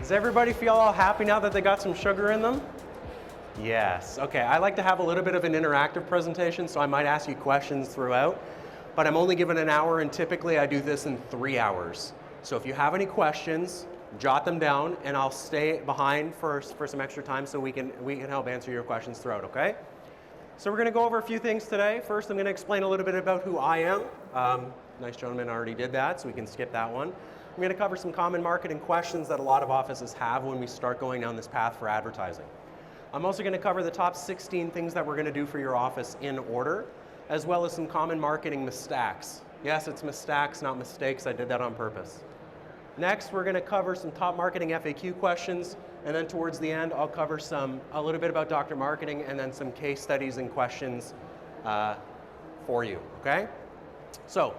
Does everybody feel all happy now that they got some sugar in them? Yes. Okay, I like to have a little bit of an interactive presentation, so I might ask you questions throughout, but I'm only given an hour, and typically I do this in 3 hours. So if you have any questions, jot them down, and I'll stay behind for some extra time so we can help answer your questions throughout, okay? So we're going to go over a few things today. First, I'm going to explain a little bit about who I am. Nice gentleman already did that, so we can skip that one. I'm going to cover some common marketing questions that a lot of offices have when we start going down this path for advertising. I'm also going to cover the top 16 things that we're going to do for your office in order, as well as some common marketing mistakes. Yes, it's mistakes, not mistakes. I did that on purpose. Next, we're going to cover some top marketing FAQ questions, and then towards the end, I'll cover a little bit about Dr. Marketing and then some case studies and questions for you, okay? So,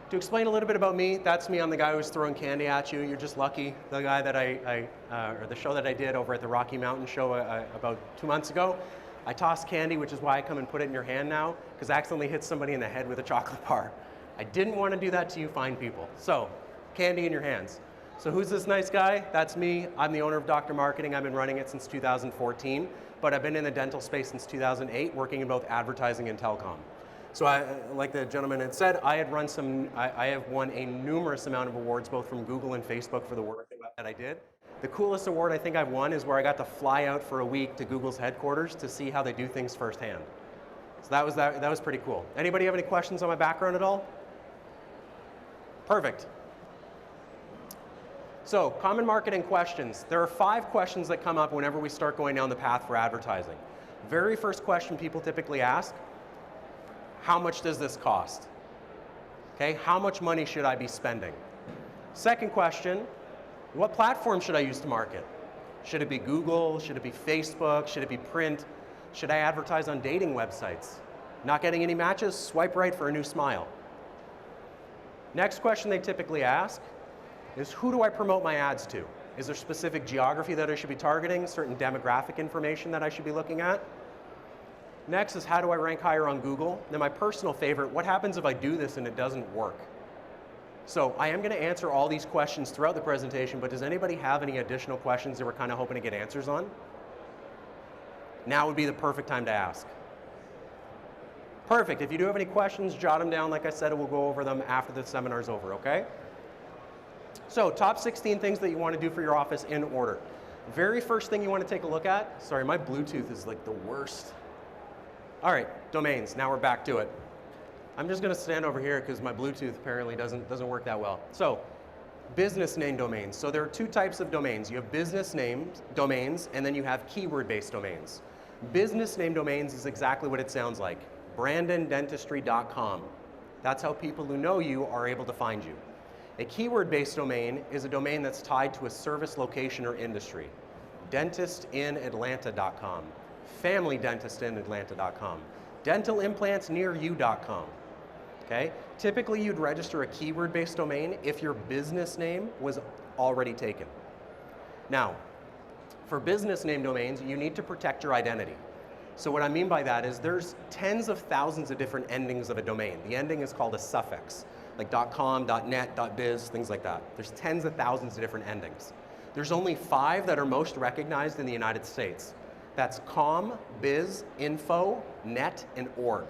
to explain a little bit about me, that's me. I'm the guy who's throwing candy at you. You're just lucky. The guy that or the show that I did over at the Rocky Mountain show about 2 months ago, I tossed candy, which is why I come and put it in your hand now, because I accidentally hit somebody in the head with a chocolate bar. I didn't want to do that to you fine people. So, candy in your hands. So who's this nice guy? That's me. I'm the owner of Dr. Marketing. I've been running it since 2014, but I've been in the dental space since 2008, working in both advertising and telecom. So like the gentleman had said, I have won a numerous amount of awards, both from Google and Facebook for the work that I did. The coolest award I think I've won is where I got to fly out for a week to Google's headquarters to see how they do things firsthand. So that was pretty cool. Anybody have any questions on my background at all? Perfect. So, common marketing questions. There are 5 questions that come up whenever we start going down the path for advertising. Very first question people typically ask, how much does this cost? Okay, how much money should I be spending? Second question, what platform should I use to market? Should it be Google? Should it be Facebook? Should it be print? Should I advertise on dating websites? Not getting any matches? Swipe right for a new smile. Next question they typically ask is, who do I promote my ads to? Is there specific geography that I should be targeting, certain demographic information that I should be looking at? Next is, how do I rank higher on Google? Then my personal favorite, what happens if I do this and it doesn't work? So I am going to answer all these questions throughout the presentation, but does anybody have any additional questions that we're kind of hoping to get answers on? Now would be the perfect time to ask. Perfect. If you do have any questions, jot them down. Like I said, we'll go over them after the seminar's over, okay? So, top 16 things that you want to do for your office in order. Very first thing you want to take a look at, sorry, my Bluetooth is like the worst. All right, domains, now we're back to it. I'm just going to stand over here because my Bluetooth apparently doesn't work that well. So, business name domains. So there are 2 types of domains. You have business name domains, and then you have keyword-based domains. Business name domains is exactly what it sounds like. BrandonDentistry.com. That's how people who know you are able to find you. A keyword-based domain is a domain that's tied to a service location or industry. DentistInAtlanta.com, FamilyDentistInAtlanta.com, DentalImplantsNearYou.com. Okay? Typically, you'd register a keyword-based domain if your business name was already taken. Now, for business name domains, you need to protect your identity. So what I mean by that is there's tens of thousands of different endings of a domain. The ending is called a suffix, like .com, .net, .biz, things like that. There's tens of thousands of different endings. There's only 5 that are most recognized in the United States. That's com, biz, info, net, and org.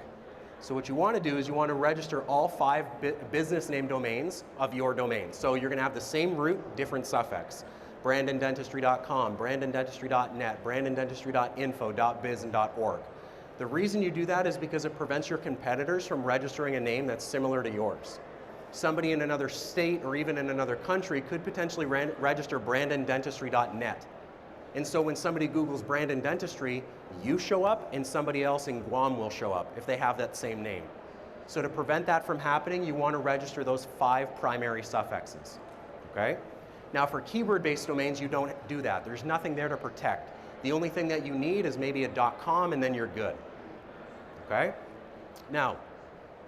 So what you want to do is you want to register all 5 business name domains of your domain. So you're going to have the same root, different suffix. BrandonDentistry.com, BrandonDentistry.net, BrandonDentistry.info, .biz, and .org. The reason you do that is because it prevents your competitors from registering a name that's similar to yours. Somebody in another state or even in another country could potentially register BrandonDentistry.net. And so when somebody Googles Brandon Dentistry, you show up and somebody else in Guam will show up if they have that same name. So to prevent that from happening, you want to register those 5 primary suffixes, okay? Now for keyword-based domains, you don't do that. There's nothing there to protect. The only thing that you need is maybe a .com and then you're good, okay? Now,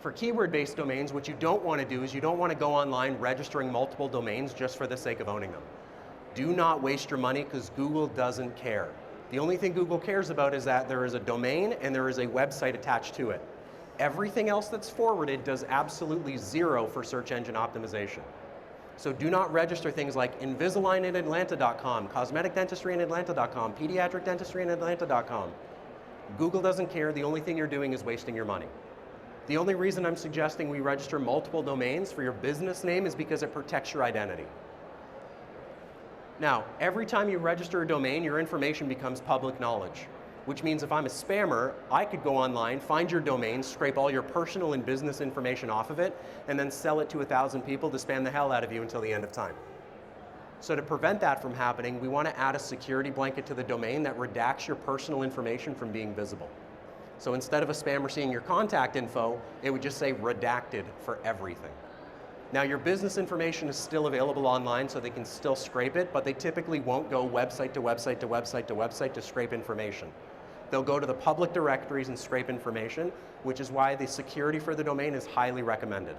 for keyword-based domains, what you don't want to do is you don't want to go online registering multiple domains just for the sake of owning them. Do not waste your money because Google doesn't care. The only thing Google cares about is that there is a domain and there is a website attached to it. Everything else that's forwarded does absolutely 0 for search engine optimization. So do not register things like InvisaligninAtlanta.com, cosmeticdentistryinatlanta.com, pediatricdentistryinatlanta.com. Google doesn't care. The only thing you're doing is wasting your money. The only reason I'm suggesting we register multiple domains for your business name is because it protects your identity. Now, every time you register a domain, your information becomes public knowledge, which means if I'm a spammer, I could go online, find your domain, scrape all your personal and business information off of it, and then sell it to 1,000 people to spam the hell out of you until the end of time. So to prevent that from happening, we want to add a security blanket to the domain that redacts your personal information from being visible. So instead of a spammer seeing your contact info, it would just say redacted for everything. Now your business information is still available online, so they can still scrape it, but they typically won't go website to website to website to website to scrape information. They'll go to the public directories and scrape information, which is why the security for the domain is highly recommended.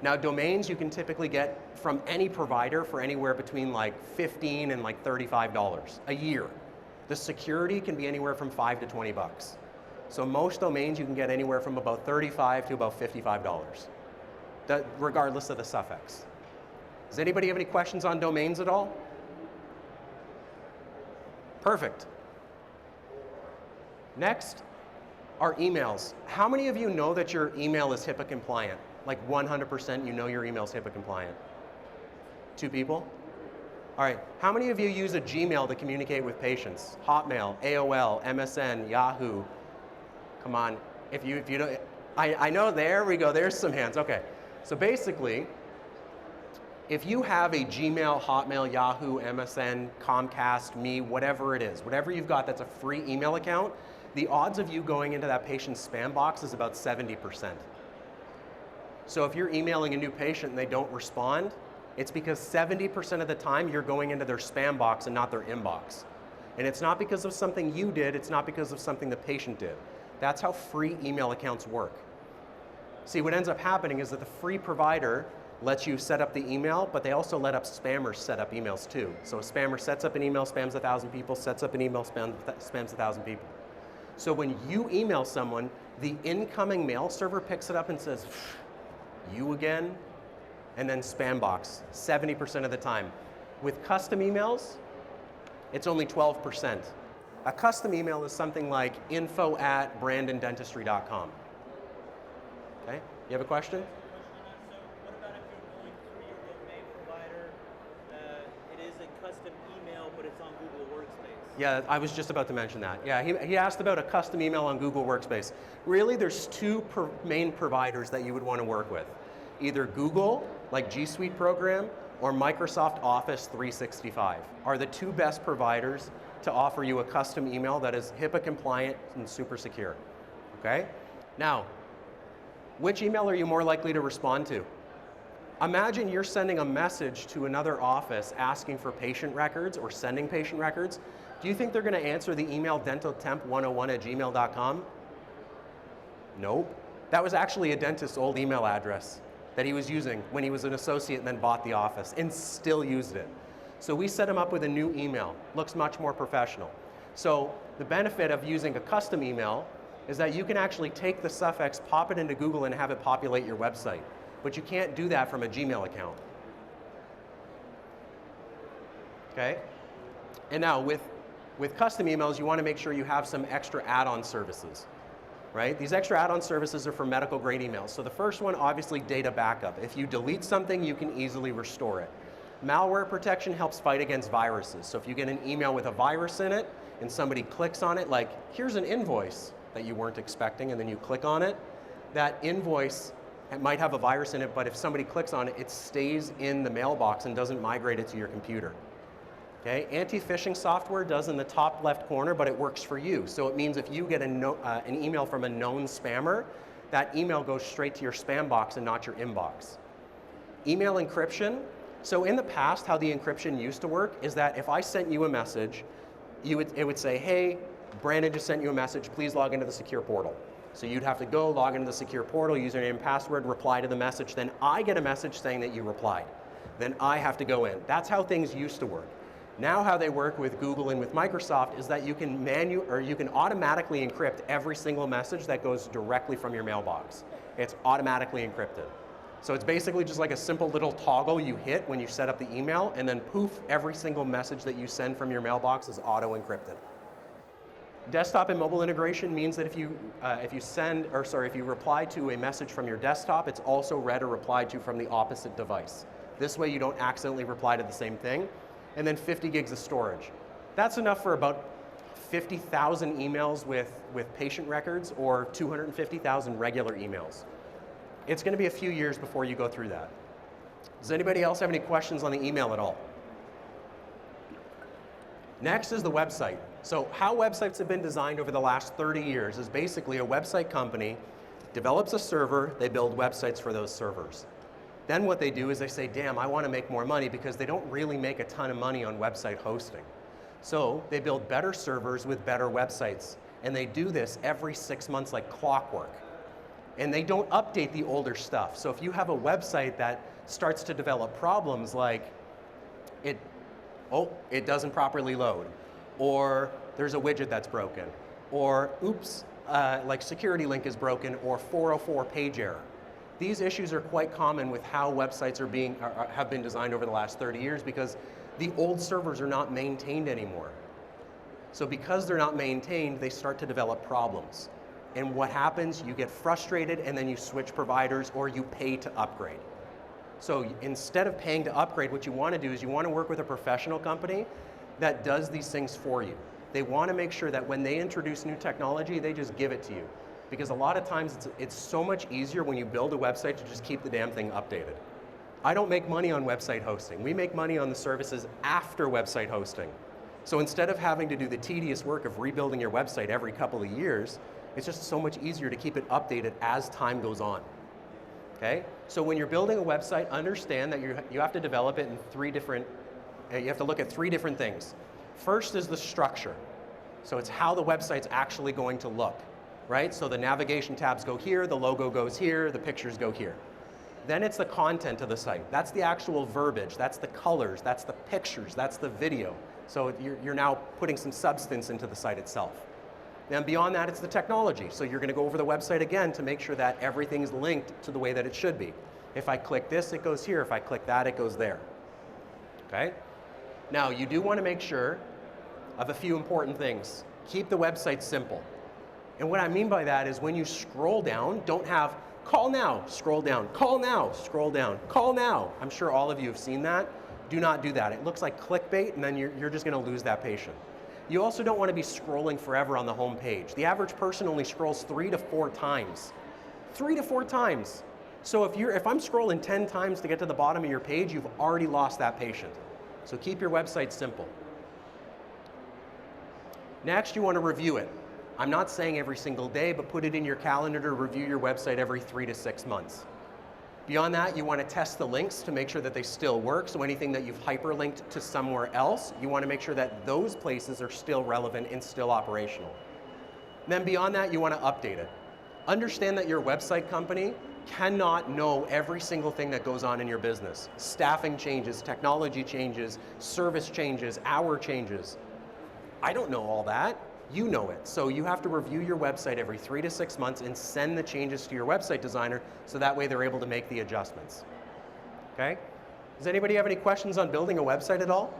Now domains you can typically get from any provider for anywhere between like $15 and like $35 a year. The security can be anywhere from $5 to $20. So most domains you can get anywhere from about $35 to about $55. Regardless of the suffix. Does anybody have any questions on domains at all? Perfect. Next are emails. How many of you know that your email is HIPAA compliant? Like 100% you know your email is HIPAA compliant? 2 people? All right, how many of you use a Gmail to communicate with patients? Hotmail, AOL, MSN, Yahoo. Come on, if you don't, I know, there we go, there's some hands, okay. So basically, if you have a Gmail, Hotmail, Yahoo, MSN, Comcast, Me, whatever it is, whatever you've got that's a free email account, the odds of you going into that patient's spam box is about 70%. So if you're emailing a new patient and they don't respond, it's because 70% of the time you're going into their spam box and not their inbox. And it's not because of something you did, it's not because of something the patient did. That's how free email accounts work. See, what ends up happening is that the free provider lets you set up the email, but they also let up spammers set up emails too. So a spammer sets up an email, spams 1,000 people, sets up an email, spams 1,000 people. So when you email someone, the incoming mail server picks it up and says, you again? And then spam box, 70% of the time. With custom emails, it's only 12%. A custom email is something like info@brandondentistry.com. Okay, you have a question? So what about if you're going through your domain provider, it is a custom email, but it's on Google Workspace? Yeah, I was just about to mention that. Yeah, he asked about a custom email on Google Workspace. Really, there's 2 main providers that you would want to work with. Either Google, like G Suite program, or Microsoft Office 365 are the 2 best providers to offer you a custom email that is HIPAA compliant and super secure, okay? Now, which email are you more likely to respond to? Imagine you're sending a message to another office asking for patient records or sending patient records. Do you think they're gonna answer the email dentaltemp101@gmail.com? Nope. That was actually a dentist's old email address that he was using when he was an associate and then bought the office and still used it. So we set him up with a new email. Looks much more professional. So the benefit of using a custom email is that you can actually take the suffix, pop it into Google, and have it populate your website. But you can't do that from a Gmail account. Okay? And now with custom emails, you want to make sure you have some extra add-on services. Right? These extra add-on services are for medical grade emails. So the first one, obviously data backup. If you delete something, you can easily restore it. Malware protection helps fight against viruses. So if you get an email with a virus in it and somebody clicks on it, like here's an invoice that you weren't expecting, and then you click on it, that invoice might have a virus in it, but if somebody clicks on it, it stays in the mailbox and doesn't migrate it to your computer. Okay? Anti-phishing software does in the top left corner, but it works for you. So it means if you get an email from a known spammer, that email goes straight to your spam box and not your inbox. Email encryption. So in the past, how the encryption used to work is that if I sent you a message, it would say, hey, Brandon just sent you a message, please log into the secure portal. So you'd have to go log into the secure portal, username and password, reply to the message, then I get a message saying that you replied. Then I have to go in. That's how things used to work. Now how they work with Google and with Microsoft is that you can automatically encrypt every single message that goes directly from your mailbox. It's automatically encrypted. So it's basically just like a simple little toggle you hit when you set up the email, and then poof, every single message that you send from your mailbox is auto-encrypted. Desktop and mobile integration means that if you reply to a message from your desktop, it's also read or replied to from the opposite device. This way you don't accidentally reply to the same thing. And then 50 gigs of storage. That's enough for about 50,000 emails with patient records or 250,000 regular emails. It's going to be a few years before you go through that. Does anybody else have any questions on the email at all? Next is the website. So how websites have been designed over the last 30 years is basically a website company develops a server, they build websites for those servers. Then what they do is they say, damn, I want to make more money, because they don't really make a ton of money on website hosting. So they build better servers with better websites. And they do this every 6 months like clockwork. And they don't update the older stuff. So if you have a website that starts to develop problems like it doesn't properly load, or there's a widget that's broken, or oops, like security link is broken, or 404 page error. These issues are quite common with how websites have been designed over the last 30 years, because the old servers are not maintained anymore. So because they're not maintained, they start to develop problems. And what happens, you get frustrated and then you switch providers or you pay to upgrade. So instead of paying to upgrade, what you want to do is you want to work with a professional company that does these things for you. They want to make sure that when they introduce new technology, they just give it to you. Because a lot of times it's so much easier when you build a website to just keep the damn thing updated. I don't make money on website hosting. We make money on the services after website hosting. So instead of having to do the tedious work of rebuilding your website every couple of years, it's just so much easier to keep it updated as time goes on. Okay? So when you're building a website, understand that you have to develop it in you have to look at 3 different things. First is the structure. So it's how the website's actually going to look, right? So the navigation tabs go here, the logo goes here, the pictures go here. Then it's the content of the site. That's the actual verbiage, that's the colors, that's the pictures, that's the video. So you're now putting some substance into the site itself. Then beyond that, it's the technology. So you're going to go over the website again to make sure that everything's linked to the way that it should be. If I click this, it goes here. If I click that, it goes there. Okay? Now, you do want to make sure of a few important things. Keep the website simple. And what I mean by that is when you scroll down, don't have call now, scroll down, call now, scroll down, call now. I'm sure all of you have seen that. Do not do that. It looks like clickbait, and then you're just going to lose that patient. You also don't want to be scrolling forever on the home page. The average person only scrolls 3 to 4 times. 3 to 4 times. So if I'm scrolling 10 times to get to the bottom of your page, you've already lost that patient. So keep your website simple. Next, you want to review it. I'm not saying every single day, but put it in your calendar to review your website every 3 to 6 months. Beyond that, you want to test the links to make sure that they still work. So anything that you've hyperlinked to somewhere else, you want to make sure that those places are still relevant and still operational. And then beyond that, you want to update it. Understand that your website company cannot know every single thing that goes on in your business. Staffing changes, technology changes, service changes, hour changes. I don't know all that. You know it. So you have to review your website every 3 to 6 months and send the changes to your website designer so that way they're able to make the adjustments. Okay? Does anybody have any questions on building a website at all?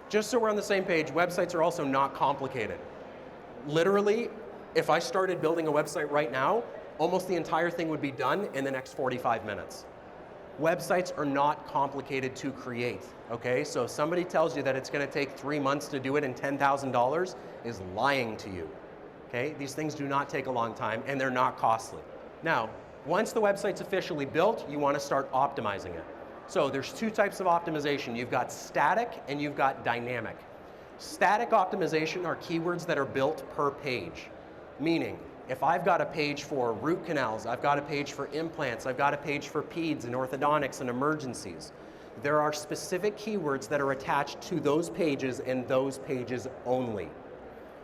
Just so we're on the same page, websites are also not complicated. Literally, if I started building a website right now, almost the entire thing would be done in the next 45 minutes. Websites are not complicated to create, okay? So if somebody tells you that it's going to take 3 months to do it and $10,000 is lying to you, okay? These things do not take a long time and they're not costly. Now, once the website's officially built, you want to start optimizing it. So there's 2 types of optimization. You've got static and you've got dynamic. Static optimization are keywords that are built per page, meaning if I've got a page for root canals, I've got a page for implants, I've got a page for peds and orthodontics and emergencies, there are specific keywords that are attached to those pages and those pages only.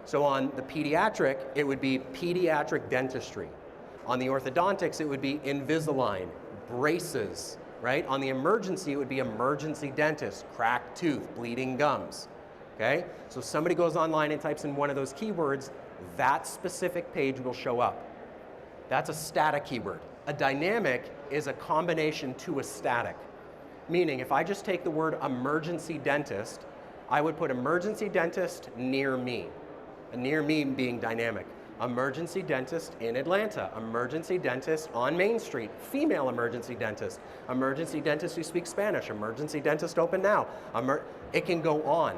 So on the pediatric, it would be pediatric dentistry. On the orthodontics, it would be Invisalign, braces, right? On the emergency, it would be emergency dentist, cracked tooth, bleeding gums, okay? So if somebody goes online and types in one of those keywords, that specific page will show up. That's a static keyword. A dynamic is a combination to a static. Meaning, if I just take the word emergency dentist, I would put emergency dentist near me. Near me being dynamic. Emergency dentist in Atlanta. Emergency dentist on Main Street. Female emergency dentist. Emergency dentist who speaks Spanish. Emergency dentist open now. It can go on.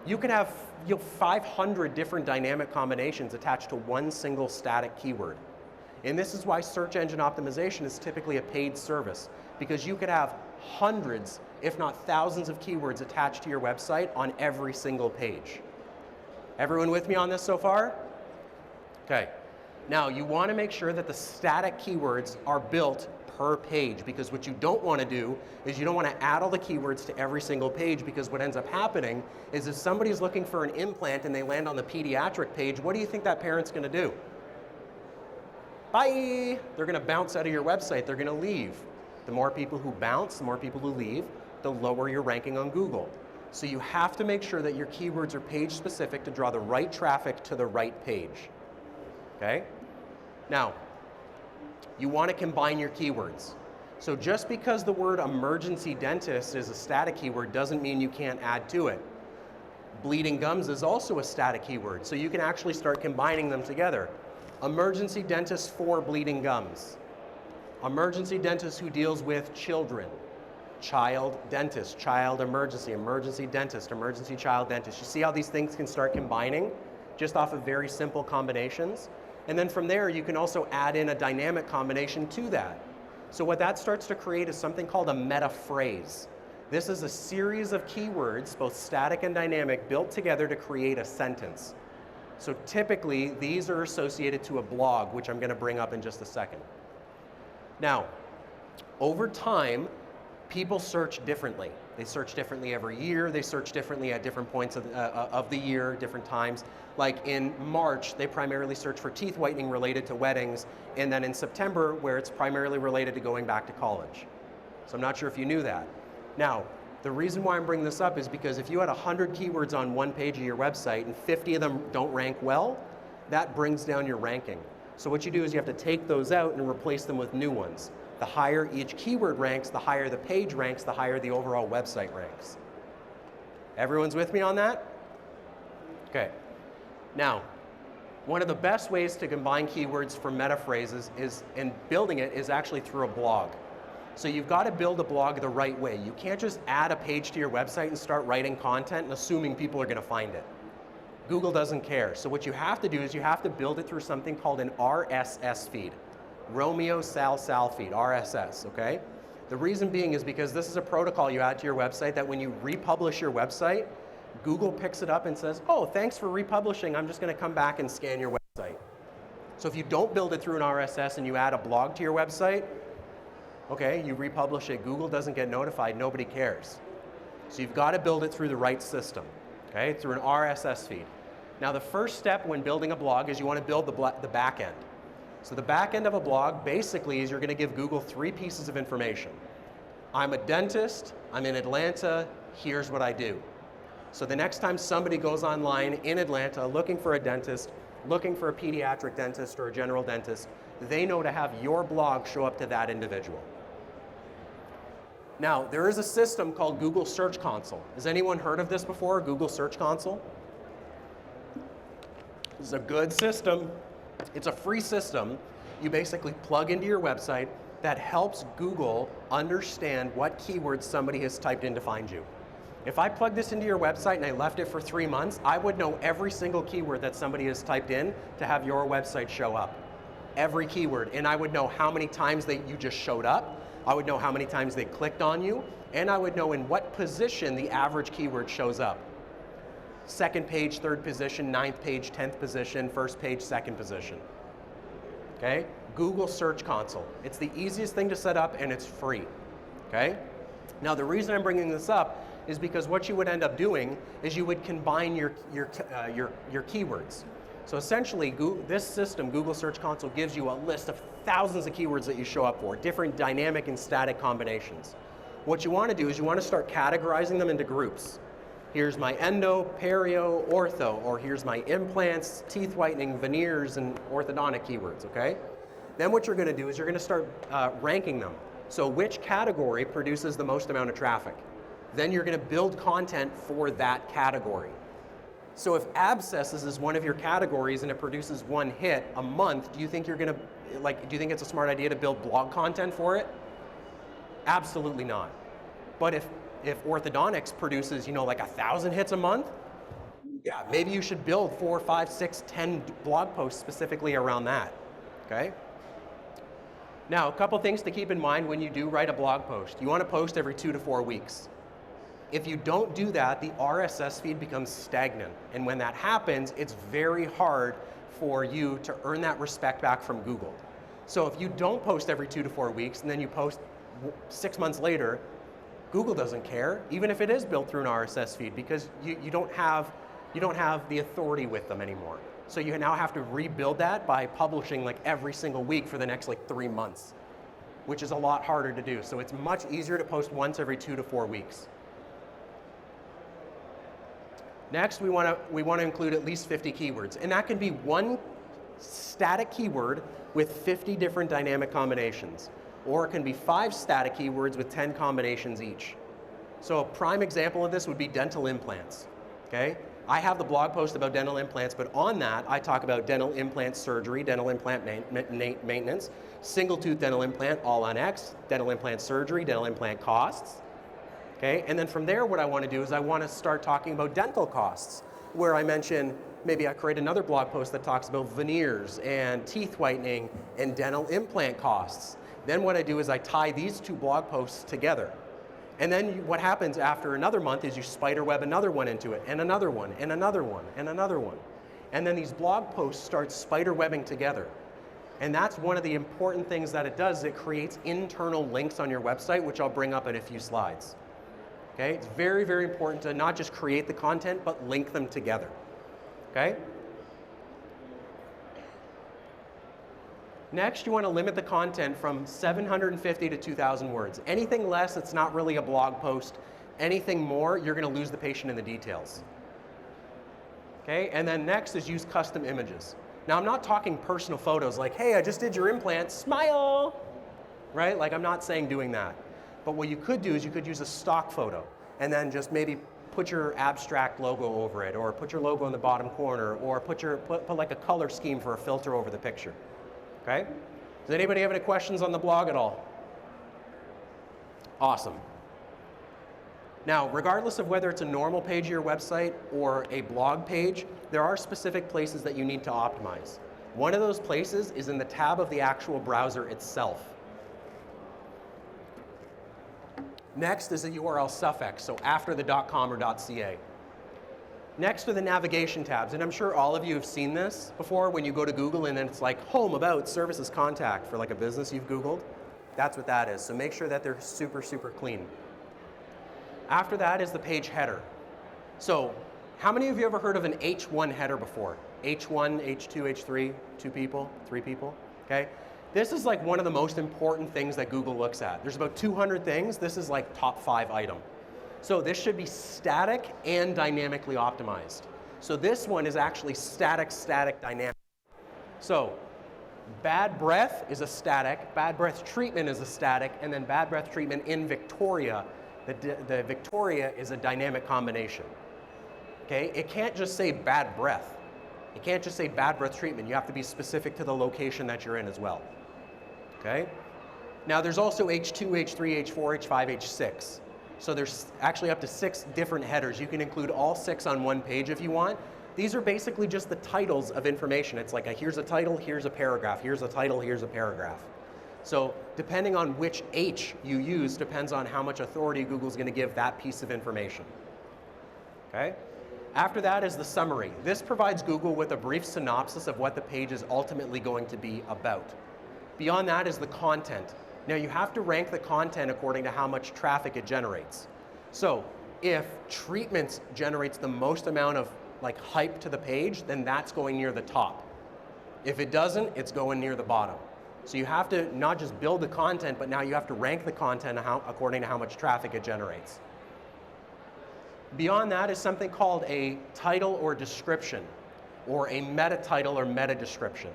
You can have 500 different dynamic combinations attached to one single static keyword. And this is why search engine optimization is typically a paid service, because you could have hundreds, if not thousands of keywords attached to your website on every single page. Everyone with me on this so far? Okay. Now, you want to make sure that the static keywords are built per page, because what you don't want to do is you don't want to add all the keywords to every single page, because what ends up happening is if somebody's looking for an implant and they land on the pediatric page, what do you think that parent's going to do? Bye! They're going to bounce out of your website. They're going to leave. The more people who bounce, the more people who leave, the lower your ranking on Google. So you have to make sure that your keywords are page specific to draw the right traffic to the right page. Okay? Now, you want to combine your keywords. So just because the word emergency dentist is a static keyword doesn't mean you can't add to it. Bleeding gums is also a static keyword, so you can actually start combining them together. Emergency dentist for bleeding gums. Emergency dentist who deals with children. Child dentist, child emergency, emergency dentist, emergency child dentist. You see how these things can start combining just off of very simple combinations? And then from there, you can also add in a dynamic combination to that. So what that starts to create is something called a meta phrase. This is a series of keywords, both static and dynamic, built together to create a sentence. So typically, these are associated to a blog, which I'm going to bring up in just a second. Now, over time, people search differently. They search differently every year. They search differently at different points of the year, different times. Like in March, they primarily search for teeth whitening related to weddings, and then in September, where it's primarily related to going back to college. So I'm not sure if you knew that. Now, the reason why I'm bringing this up is because if you had 100 keywords on one page of your website and 50 of them don't rank well, that brings down your ranking. So what you do is you have to take those out and replace them with new ones. The higher each keyword ranks, the higher the page ranks, the higher the overall website ranks. Everyone's with me on that? Okay. Now, one of the best ways to combine keywords for meta phrases is, and building it is actually through a blog. So you've got to build a blog the right way. You can't just add a page to your website and start writing content and assuming people are going to find it. Google doesn't care. So what you have to do is you have to build it through something called an RSS feed. Romeo Sal feed, RSS, okay? The reason being is because this is a protocol you add to your website that when you republish your website, Google picks it up and says, oh, thanks for republishing. I'm just going to come back and scan your website. So if you don't build it through an RSS and you add a blog to your website, okay, you republish it, Google doesn't get notified, nobody cares. So you've got to build it through the right system, okay, through an RSS feed. Now the first step when building a blog is you want to build the back end. So the back end of a blog basically is you're going to give Google 3 pieces of information. I'm a dentist, I'm in Atlanta, here's what I do. So the next time somebody goes online in Atlanta looking for a dentist, looking for a pediatric dentist or a general dentist, they know to have your blog show up to that individual. Now, there is a system called Google Search Console. Has anyone heard of this before, Google Search Console? This is a good system. It's a free system you basically plug into your website that helps Google understand what keywords somebody has typed in to find you. If I plug this into your website and I left it for 3 months, I would know every single keyword that somebody has typed in to have your website show up. Every keyword, and I would know how many times you just showed up, I would know how many times they clicked on you, and I would know in what position the average keyword shows up. 2nd page, 3rd position, 9th page, 10th position, 1st page, 2nd position. Okay? Google Search Console. It's the easiest thing to set up and it's free. Okay? Now the reason I'm bringing this up is because what you would end up doing is you would combine your keywords. So essentially, this system, Google Search Console, gives you a list of thousands of keywords that you show up for, different dynamic and static combinations. What you want to do is you want to start categorizing them into groups. Here's my endo, perio, ortho, or here's my implants, teeth whitening, veneers, and orthodontic keywords, okay? Then what you're going to do is you're going to start ranking them. So which category produces the most amount of traffic? Then you're going to build content for that category. So if abscesses is one of your categories and it produces one hit a month, do you think you're going to, do you think it's a smart idea to build blog content for it? Absolutely not. But if orthodontics produces, like 1,000 hits a month, yeah, maybe you should build 4, 5, 6, 10 blog posts specifically around that, okay? Now, a couple things to keep in mind when you do write a blog post. You want to post every 2 to 4 weeks. If you don't do that, the RSS feed becomes stagnant. And when that happens, it's very hard for you to earn that respect back from Google. So if you don't post every 2 to 4 weeks and then you post 6 months later, Google doesn't care, even if it is built through an RSS feed, because you don't have the authority with them anymore. So you now have to rebuild that by publishing every single week for the next 3 months, which is a lot harder to do. So it's much easier to post once every 2 to 4 weeks. Next, we want to include at least 50 keywords, and that can be one static keyword with 50 different dynamic combinations, or it can be 5 static keywords with 10 combinations each. So a prime example of this would be dental implants, okay? I have the blog post about dental implants, but on that, I talk about dental implant surgery, dental implant maintenance, single tooth dental implant, all on X, dental implant surgery, dental implant costs, okay? And then from there, what I want to do is I want to start talking about dental costs, where I mention, maybe I create another blog post that talks about veneers and teeth whitening and dental implant costs. Then what I do is I tie these 2 blog posts together. And then what happens after another month is you spider web another one into it, and another one, and another one, and another one. And then these blog posts start spider webbing together. And that's one of the important things that it does. It creates internal links on your website, which I'll bring up in a few slides. Okay? It's very, very important to not just create the content, but link them together. Okay? Next, you want to limit the content from 750 to 2,000 words. Anything less, it's not really a blog post. Anything more, you're going to lose the patient in the details. Okay, and then next is use custom images. Now, I'm not talking personal photos like, hey, I just did your implant, smile, right? I'm not saying doing that. But what you could do is you could use a stock photo and then just maybe put your abstract logo over it, or put your logo in the bottom corner, or put a color scheme for a filter over the picture. Okay? Does anybody have any questions on the blog at all? Awesome. Now, regardless of whether it's a normal page of your website or a blog page, there are specific places that you need to optimize. One of those places is in the tab of the actual browser itself. Next is the URL suffix, so after the .com or .ca. Next are the navigation tabs, and I'm sure all of you have seen this before when you go to Google and then it's like home, about, services, contact for a business you've Googled. That's what that is, so make sure that they're super, super clean. After that is the page header. So how many of you ever heard of an H1 header before? H1, H2, H3, 2 people, 3 people, okay? This is one of the most important things that Google looks at. There's about 200 things. This is top 5 item. So this should be static and dynamically optimized. So this one is actually static, dynamic. So bad breath is a static, bad breath treatment is a static, and then bad breath treatment in Victoria, the Victoria is a dynamic combination. Okay, it can't just say bad breath. It can't just say bad breath treatment. You have to be specific to the location that you're in as well. Okay? Now there's also H2, H3, H4, H5, H6. So there's actually up to 6 different headers. You can include all 6 on one page if you want. These are basically just the titles of information. It's here's a title, here's a paragraph, here's a title, here's a paragraph. So depending on which H you use depends on how much authority Google's going to give that piece of information. Okay? After that is the summary. This provides Google with a brief synopsis of what the page is ultimately going to be about. Beyond that is the content. Now you have to rank the content according to how much traffic it generates. So if treatments generates the most amount of hype to the page, then that's going near the top. If it doesn't, it's going near the bottom. So you have to not just build the content, but now you have to rank the content according to how much traffic it generates. Beyond that is something called a title or description, or a meta title or meta description.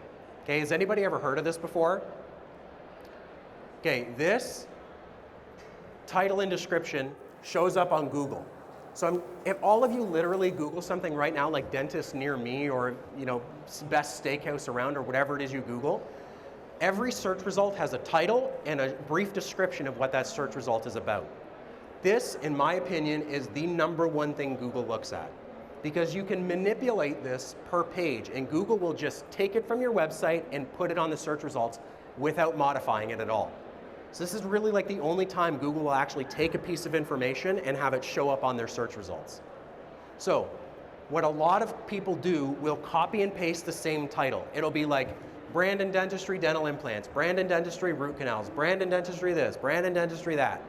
Okay, has anybody ever heard of this before? Okay, this title and description shows up on Google. So if all of you literally Google something right now, like dentist near me or best steakhouse around or whatever it is you Google, every search result has a title and a brief description of what that search result is about. This, in my opinion, is the #1 thing Google looks at, because you can manipulate this per page, and Google will just take it from your website and put it on the search results without modifying it at all. So this is really like the only time Google will actually take a piece of information and have it show up on their search results. So what a lot of people do will copy and paste the same title. It'll be like Brandon Dentistry dental implants, Brandon Dentistry root canals, Brandon Dentistry this, Brandon Dentistry that.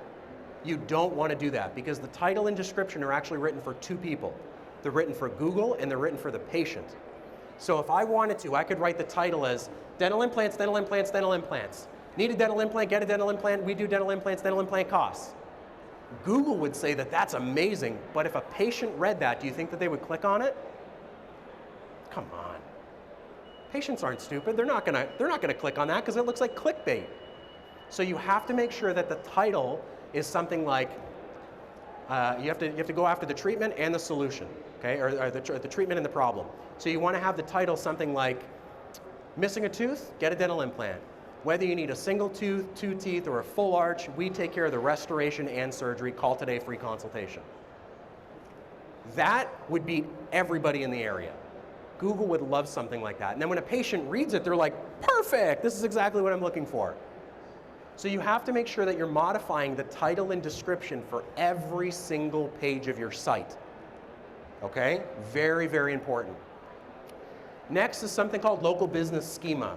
You don't want to do that, because the title and description are actually written for two people. They're written for Google and they're written for the patient. So if I wanted to, I could write the title as dental implants, dental implants, dental implants. Need a dental implant, get a dental implant, we do dental implants, dental implant costs. Google would say that that's amazing, but if a patient read that, do you think that they would click on it? Come on. Patients aren't stupid. They're not gonna click on that because it looks like clickbait. So you have to make sure that the title is something like, you have to go after the treatment and the solution, okay, or the treatment and the problem. So you want to have the title something like, missing a tooth, get a dental implant. Whether you need a single tooth, 2 teeth, or a full arch, we take care of the restoration and surgery. Call today, free consultation. That would beat everybody in the area. Google would love something like that. And then when a patient reads it, they're like, perfect, this is exactly what I'm looking for. So you have to make sure that you're modifying the title and description for every single page of your site. Okay? Very, very important. Next is something called local business schema.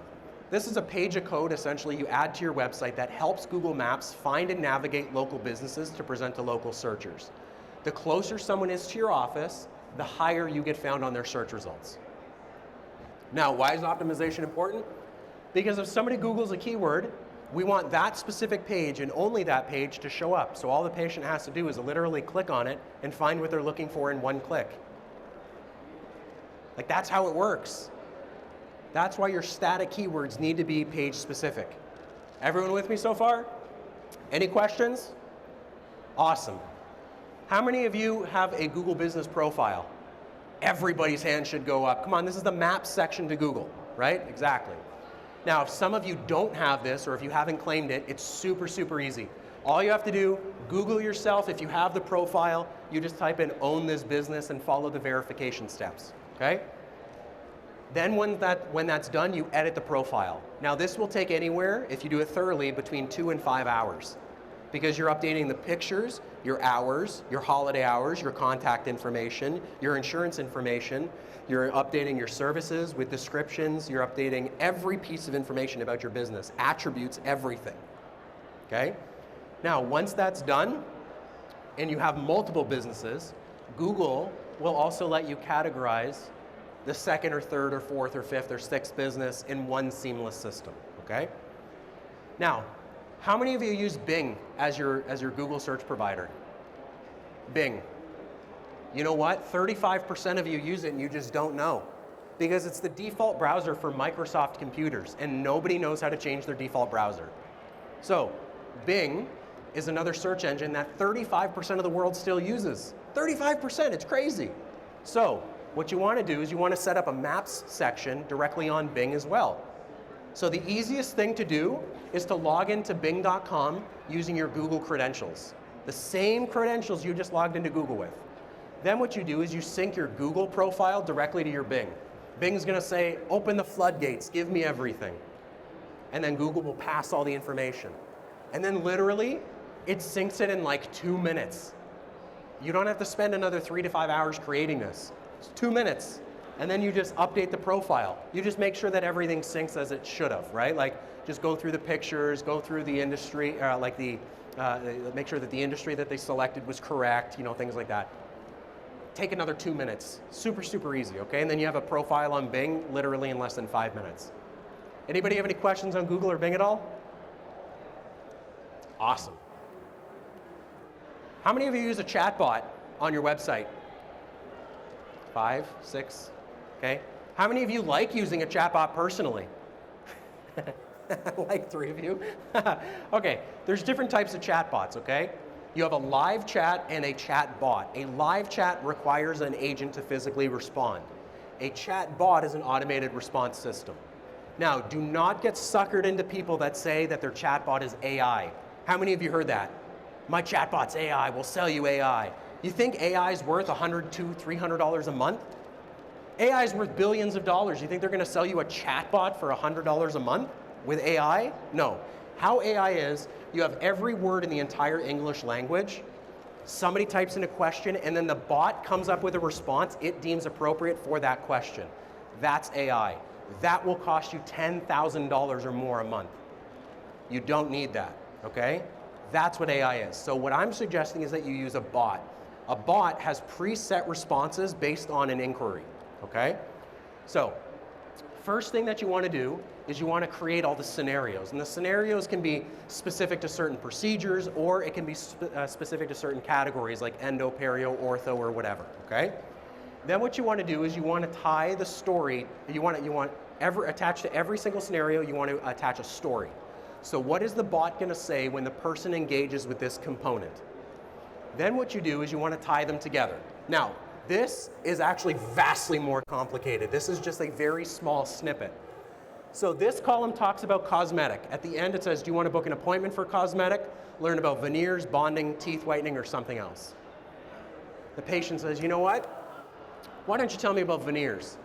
This is a page of code, essentially, you add to your website that helps Google Maps find and navigate local businesses to present to local searchers. The closer someone is to your office, the higher you get found on their search results. Now, why is optimization important? Because if somebody Googles a keyword, we want that specific page and only that page to show up. So all the patient has to do is literally click on it and find what they're looking for in one click. Like, that's how it works. That's why your static keywords need to be page specific. Everyone with me so far? Any questions? Awesome. How many of you have a Google business profile? Everybody's hand should go up. Come on, this is the maps section to Google, right? Exactly. Now, if some of you don't have this, or if you haven't claimed it, it's super, super easy. All you have to do, Google yourself. If you have the profile, you just type in own this business and follow the verification steps, okay? Then when that's done, you edit the profile. Now this will take anywhere, if you do it thoroughly, between 2 and 5 hours, because you're updating the pictures, your hours, your holiday hours, your contact information, your insurance information, you're updating your services with descriptions, you're updating every piece of information about your business, attributes, everything, okay? Now once that's done, and you have multiple businesses, Google will also let you categorize the second or third or fourth or fifth or sixth business in one seamless system, okay? Now, how many of you use Bing as your Google search provider? Bing. You know what? 35% of you use it and you just don't know, because it's the default browser for Microsoft computers and nobody knows how to change their default browser. So, Bing is another search engine that 35% of the world still uses. 35%, it's crazy. So, what you want to do is you want to set up a maps section directly on Bing as well. So the easiest thing to do is to log into bing.com using your Google credentials. The same credentials you just logged into Google with. Then what you do is you sync your Google profile directly to your Bing. Bing's going to say, open the floodgates, give me everything. And then Google will pass all the information. And then literally, it syncs it in like 2 minutes. You don't have to spend another 3 to 5 hours creating this. It's 2 minutes, and then you just update the profile. You just make sure that everything syncs as it should have, right? Like, just go through the pictures, go through the industry, make sure that the industry that they selected was correct, things like that. Take another 2 minutes. Super, super easy, okay? And then you have a profile on Bing literally in less than 5 minutes. Anybody have any questions on Google or Bing at all? Awesome. How many of you use a chatbot on your website? 5, 6, okay? How many of you like using a chatbot personally? Like 3 of you. Okay, there's different types of chatbots, okay? You have a live chat and a chat bot. A live chat requires an agent to physically respond. A chat bot is an automated response system. Now, do not get suckered into people that say that their chatbot is AI. How many of you heard that? My chatbot's AI, we'll sell you AI. You think AI is worth $100, $200, $300 a month? AI is worth billions of dollars. You think they're going to sell you a chatbot for $100 a month with AI? No. How AI is, you have every word in the entire English language. Somebody types in a question, and then the bot comes up with a response it deems appropriate for that question. That's AI. That will cost you $10,000 or more a month. You don't need that, okay? That's what AI is. So what I'm suggesting is that you use a bot. A bot has preset responses based on an inquiry, okay? So first thing that you want to do is you want to create all the scenarios. And the scenarios can be specific to certain procedures, or it can be specific to certain categories like endo, perio, ortho, or whatever, okay? Then what you want to do is you want to tie the story, attached to every single scenario, you want to attach a story. So what is the bot going to say when the person engages with this component? Then what you do is you want to tie them together. Now, this is actually vastly more complicated. This is just a very small snippet. So this column talks about cosmetic. At the end it says, do you want to book an appointment for cosmetic, learn about veneers, bonding, teeth whitening, or something else? The patient says, you know what? Why don't you tell me about veneers?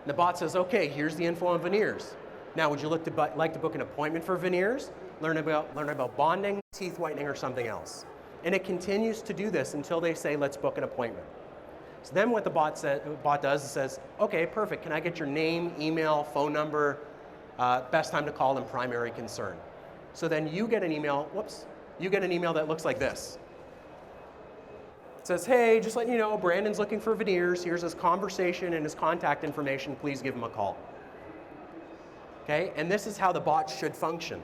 And the bot says, okay, here's the info on veneers. Now, would you like to book an appointment for veneers, learn about bonding, teeth whitening, or something else? And it continues to do this until they say, let's book an appointment. So then what the bot does is says, okay, perfect. Can I get your name, email, phone number, best time to call, and primary concern? So then you get an email, you get an email that looks like this. It says, hey, just letting you know, Brandon's looking for veneers. Here's his conversation and his contact information. Please give him a call. Okay, and this is how the bot should function.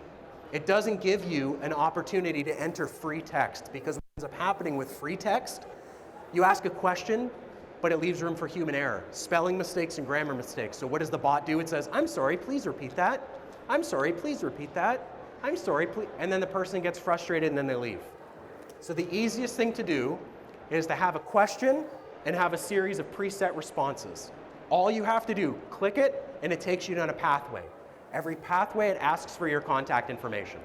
It doesn't give you an opportunity to enter free text, because what ends up happening with free text, you ask a question, but it leaves room for human error, spelling mistakes and grammar mistakes. So what does the bot do? It says, I'm sorry, please repeat that. I'm sorry, please repeat that. I'm sorry, please. And then the person gets frustrated and then they leave. So the easiest thing to do is to have a question and have a series of preset responses. All you have to do, click it, and it takes you down a pathway. Every pathway, it asks for your contact information.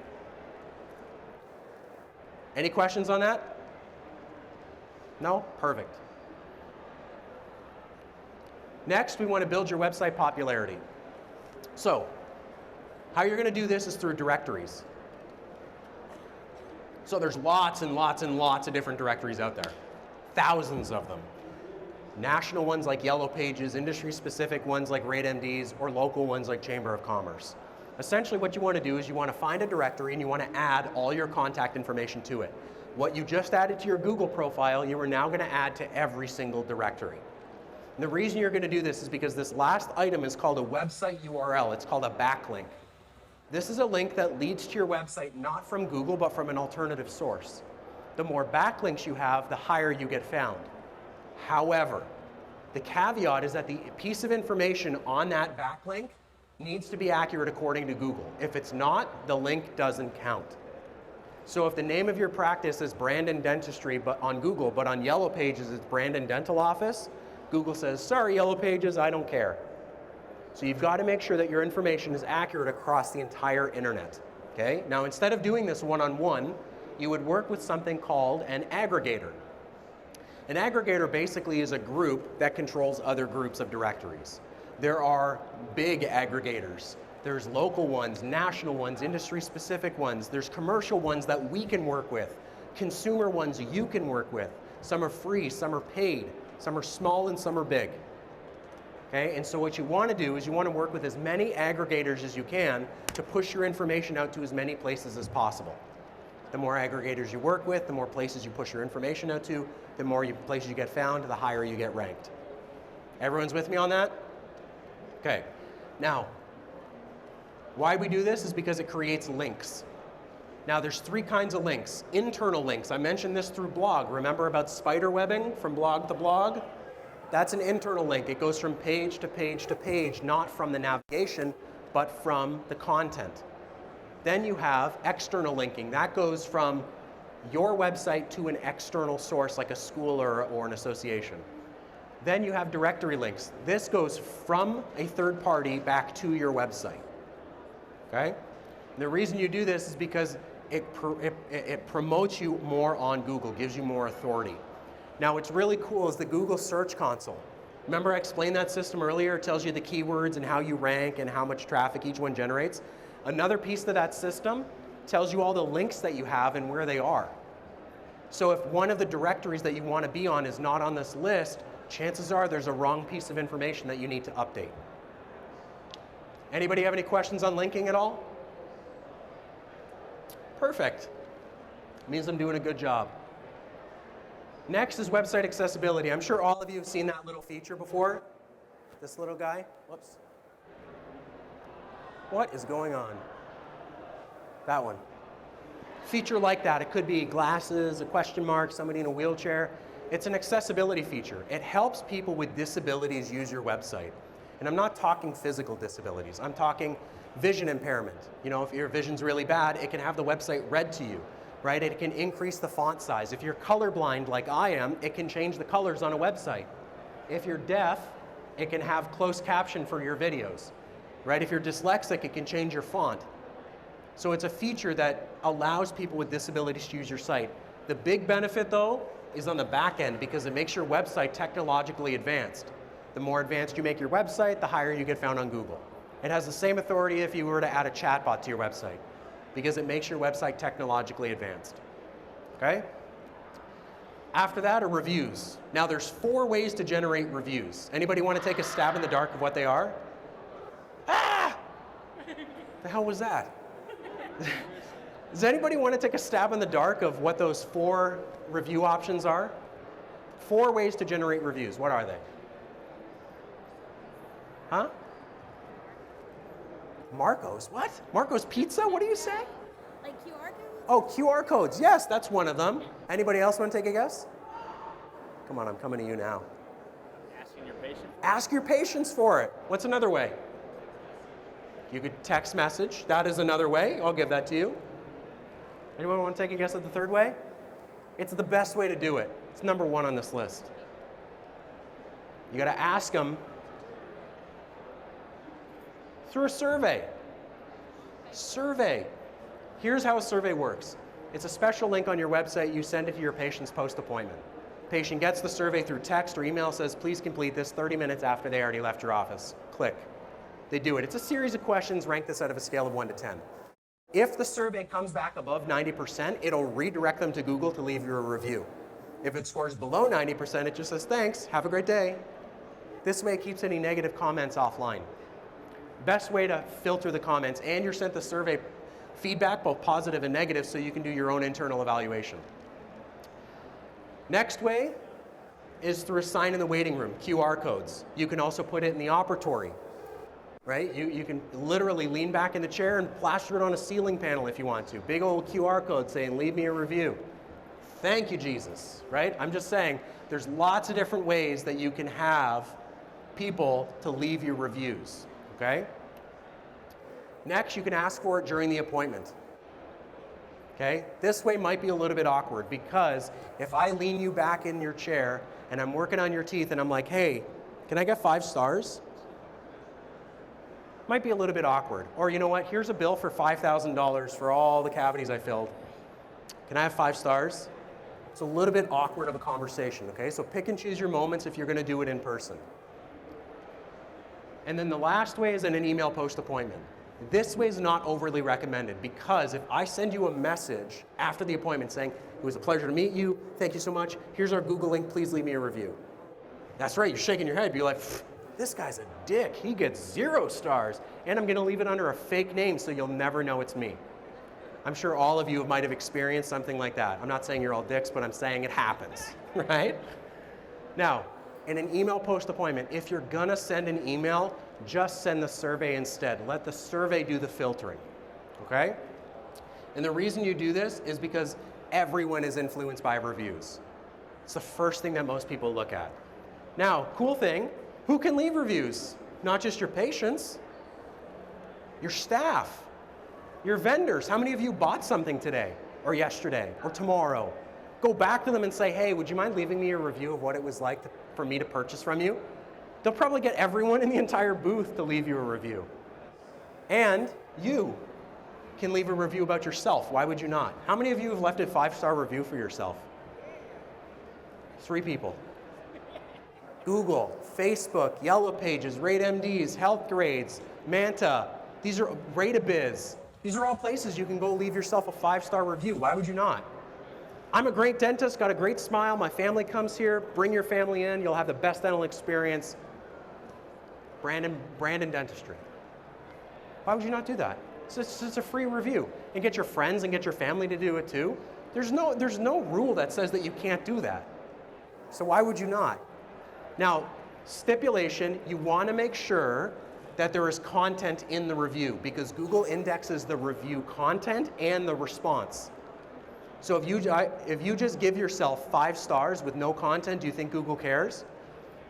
Any questions on that? No? Perfect. Next, we want to build your website popularity. So, how you're going to do this is through directories. So there's lots and lots and lots of different directories out there. Thousands of them. National ones like Yellow Pages, industry-specific ones like RateMDs, or local ones like Chamber of Commerce. Essentially what you want to do is you want to find a directory and you want to add all your contact information to it. What you just added to your Google profile, you are now going to add to every single directory. And the reason you're going to do this is because this last item is called a website URL. It's called a backlink. This is a link that leads to your website not from Google, but from an alternative source. The more backlinks you have, the higher you get found. However, the caveat is that the piece of information on that backlink needs to be accurate according to Google. If it's not, the link doesn't count. So if the name of your practice is Brandon Dentistry but on Google, but on Yellow Pages it's Brandon Dental Office, Google says, sorry, Yellow Pages, I don't care. So you've got to make sure that your information is accurate across the entire internet. Okay? Now, instead of doing this one-on-one, you would work with something called an aggregator. An aggregator basically is a group that controls other groups of directories. There are big aggregators. There's local ones, national ones, industry-specific ones. There's commercial ones that we can work with, consumer ones you can work with. Some are free, some are paid, some are small and some are big. Okay? And so what you want to do is you want to work with as many aggregators as you can to push your information out to as many places as possible. The more aggregators you work with, the more places you push your information out to, the more places you get found, the higher you get ranked. Everyone's with me on that? Okay. Now, why we do this is because it creates links. Now, there's three kinds of links. Internal links. I mentioned this through blog. Remember about spider webbing from blog to blog? That's an internal link. It goes from page to page to page, not from the navigation, but from the content. Then you have external linking. That goes from your website to an external source like a school or an association. Then you have directory links. This goes from a third party back to your website. Okay? And the reason you do this is because it promotes you more on Google, gives you more authority. Now what's really cool is the Google Search Console. Remember I explained that system earlier? It tells you the keywords and how you rank and how much traffic each one generates. Another piece of that system tells you all the links that you have and where they are. So if one of the directories that you want to be on is not on this list, chances are there's a wrong piece of information that you need to update. Anybody have any questions on linking at all? Perfect. It means I'm doing a good job. Next is website accessibility. I'm sure all of you have seen that little feature before. This little guy. Whoops. What is going on? That one. Feature like that. It could be glasses, a question mark, somebody in a wheelchair. It's an accessibility feature. It helps people with disabilities use your website. And I'm not talking physical disabilities. I'm talking vision impairment. You know, if your vision's really bad, it can have the website read to you, right? It can increase the font size. If you're colorblind like I am, it can change the colors on a website. If you're deaf, it can have closed caption for your videos, right? If you're dyslexic, it can change your font. So it's a feature that allows people with disabilities to use your site. The big benefit though is on the back end because it makes your website technologically advanced. The more advanced you make your website, the higher you get found on Google. It has the same authority if you were to add a chatbot to your website because it makes your website technologically advanced. Okay? After that are reviews. Now there's 4 ways to generate reviews. Anybody want to take a stab in the dark of what they are? Ah! The hell was that? Does anybody want to take a stab in the dark of what those 4 review options are? 4 ways to generate reviews. What are they? Huh? Marco's? What? Marco's Pizza? What do you say? Like QR codes? Oh, QR codes. Yes, that's one of them. Anybody else want to take a guess? Come on, I'm coming to you now. Asking your patient. Ask your patients for it. What's another way? You could text message. That is another way. I'll give that to you. Anyone want to take a guess at the third way? It's the best way to do it. It's number 1 on this list. You got to ask them through a survey. Survey. Here's how a survey works. It's a special link on your website. You send it to your patient's post-appointment. Patient gets the survey through text or email, says, please complete this 30 minutes after they already left your office. Click. They do it. It's a series of questions. Rank this out of a scale of 1 to 10. If the survey comes back above 90%, it'll redirect them to Google to leave you a review. If it scores below 90%, it just says, thanks, have a great day. This way it keeps any negative comments offline. Best way to filter the comments, and you're sent the survey feedback, both positive and negative, so you can do your own internal evaluation. Next way is through a sign in the waiting room, QR codes. You can also put it in the operatory, right? You can literally lean back in the chair and plaster it on a ceiling panel if you want to. Big old QR code saying, leave me a review. Thank you, Jesus, right? I'm just saying, there's lots of different ways that you can have people to leave you reviews, okay? Next, you can ask for it during the appointment. Okay? This way might be a little bit awkward because if I lean you back in your chair and I'm working on your teeth and I'm like, hey, can I get 5 stars? Might be a little bit awkward. Or you know what, here's a bill for $5,000 for all the cavities I filled. Can I have 5 stars? It's a little bit awkward of a conversation, okay? So pick and choose your moments if you're gonna do it in person. And then the last way is in an email post-appointment. This way is not overly recommended because if I send you a message after the appointment saying, it was a pleasure to meet you, thank you so much, here's our Google link, please leave me a review. That's right, you're shaking your head, you're like, this guy's a dick, he gets 0 stars, and I'm gonna leave it under a fake name so you'll never know it's me. I'm sure all of you might have experienced something like that. I'm not saying you're all dicks, but I'm saying it happens, right? Now, in an email post-appointment, if you're gonna send an email, just send the survey instead. Let the survey do the filtering, okay? And the reason you do this is because everyone is influenced by reviews. It's the first thing that most people look at. Now, cool thing, who can leave reviews? Not just your patients. Your staff, your vendors. How many of you bought something today or yesterday or tomorrow? Go back to them and say, hey, would you mind leaving me a review of what it was like for me to purchase from you? They'll probably get everyone in the entire booth to leave you a review. And you can leave a review about yourself. Why would you not? How many of you have left a 5-star review for yourself? 3 people. Google, Facebook, Yellow Pages, RateMDs, Health Grades, Manta. These are Rate-A-Biz. These are all places you can go leave yourself a 5-star review. Why would you not? I'm a great dentist, got a great smile, my family comes here, bring your family in, you'll have the best dental experience. Brandon Dentistry. Why would you not do that? It's a free review. And get your friends and get your family to do it too. There's no rule that says that you can't do that. So why would you not? Now, stipulation, you want to make sure that there is content in the review because Google indexes the review content and the response. So if you just give yourself 5 stars with no content, do you think Google cares?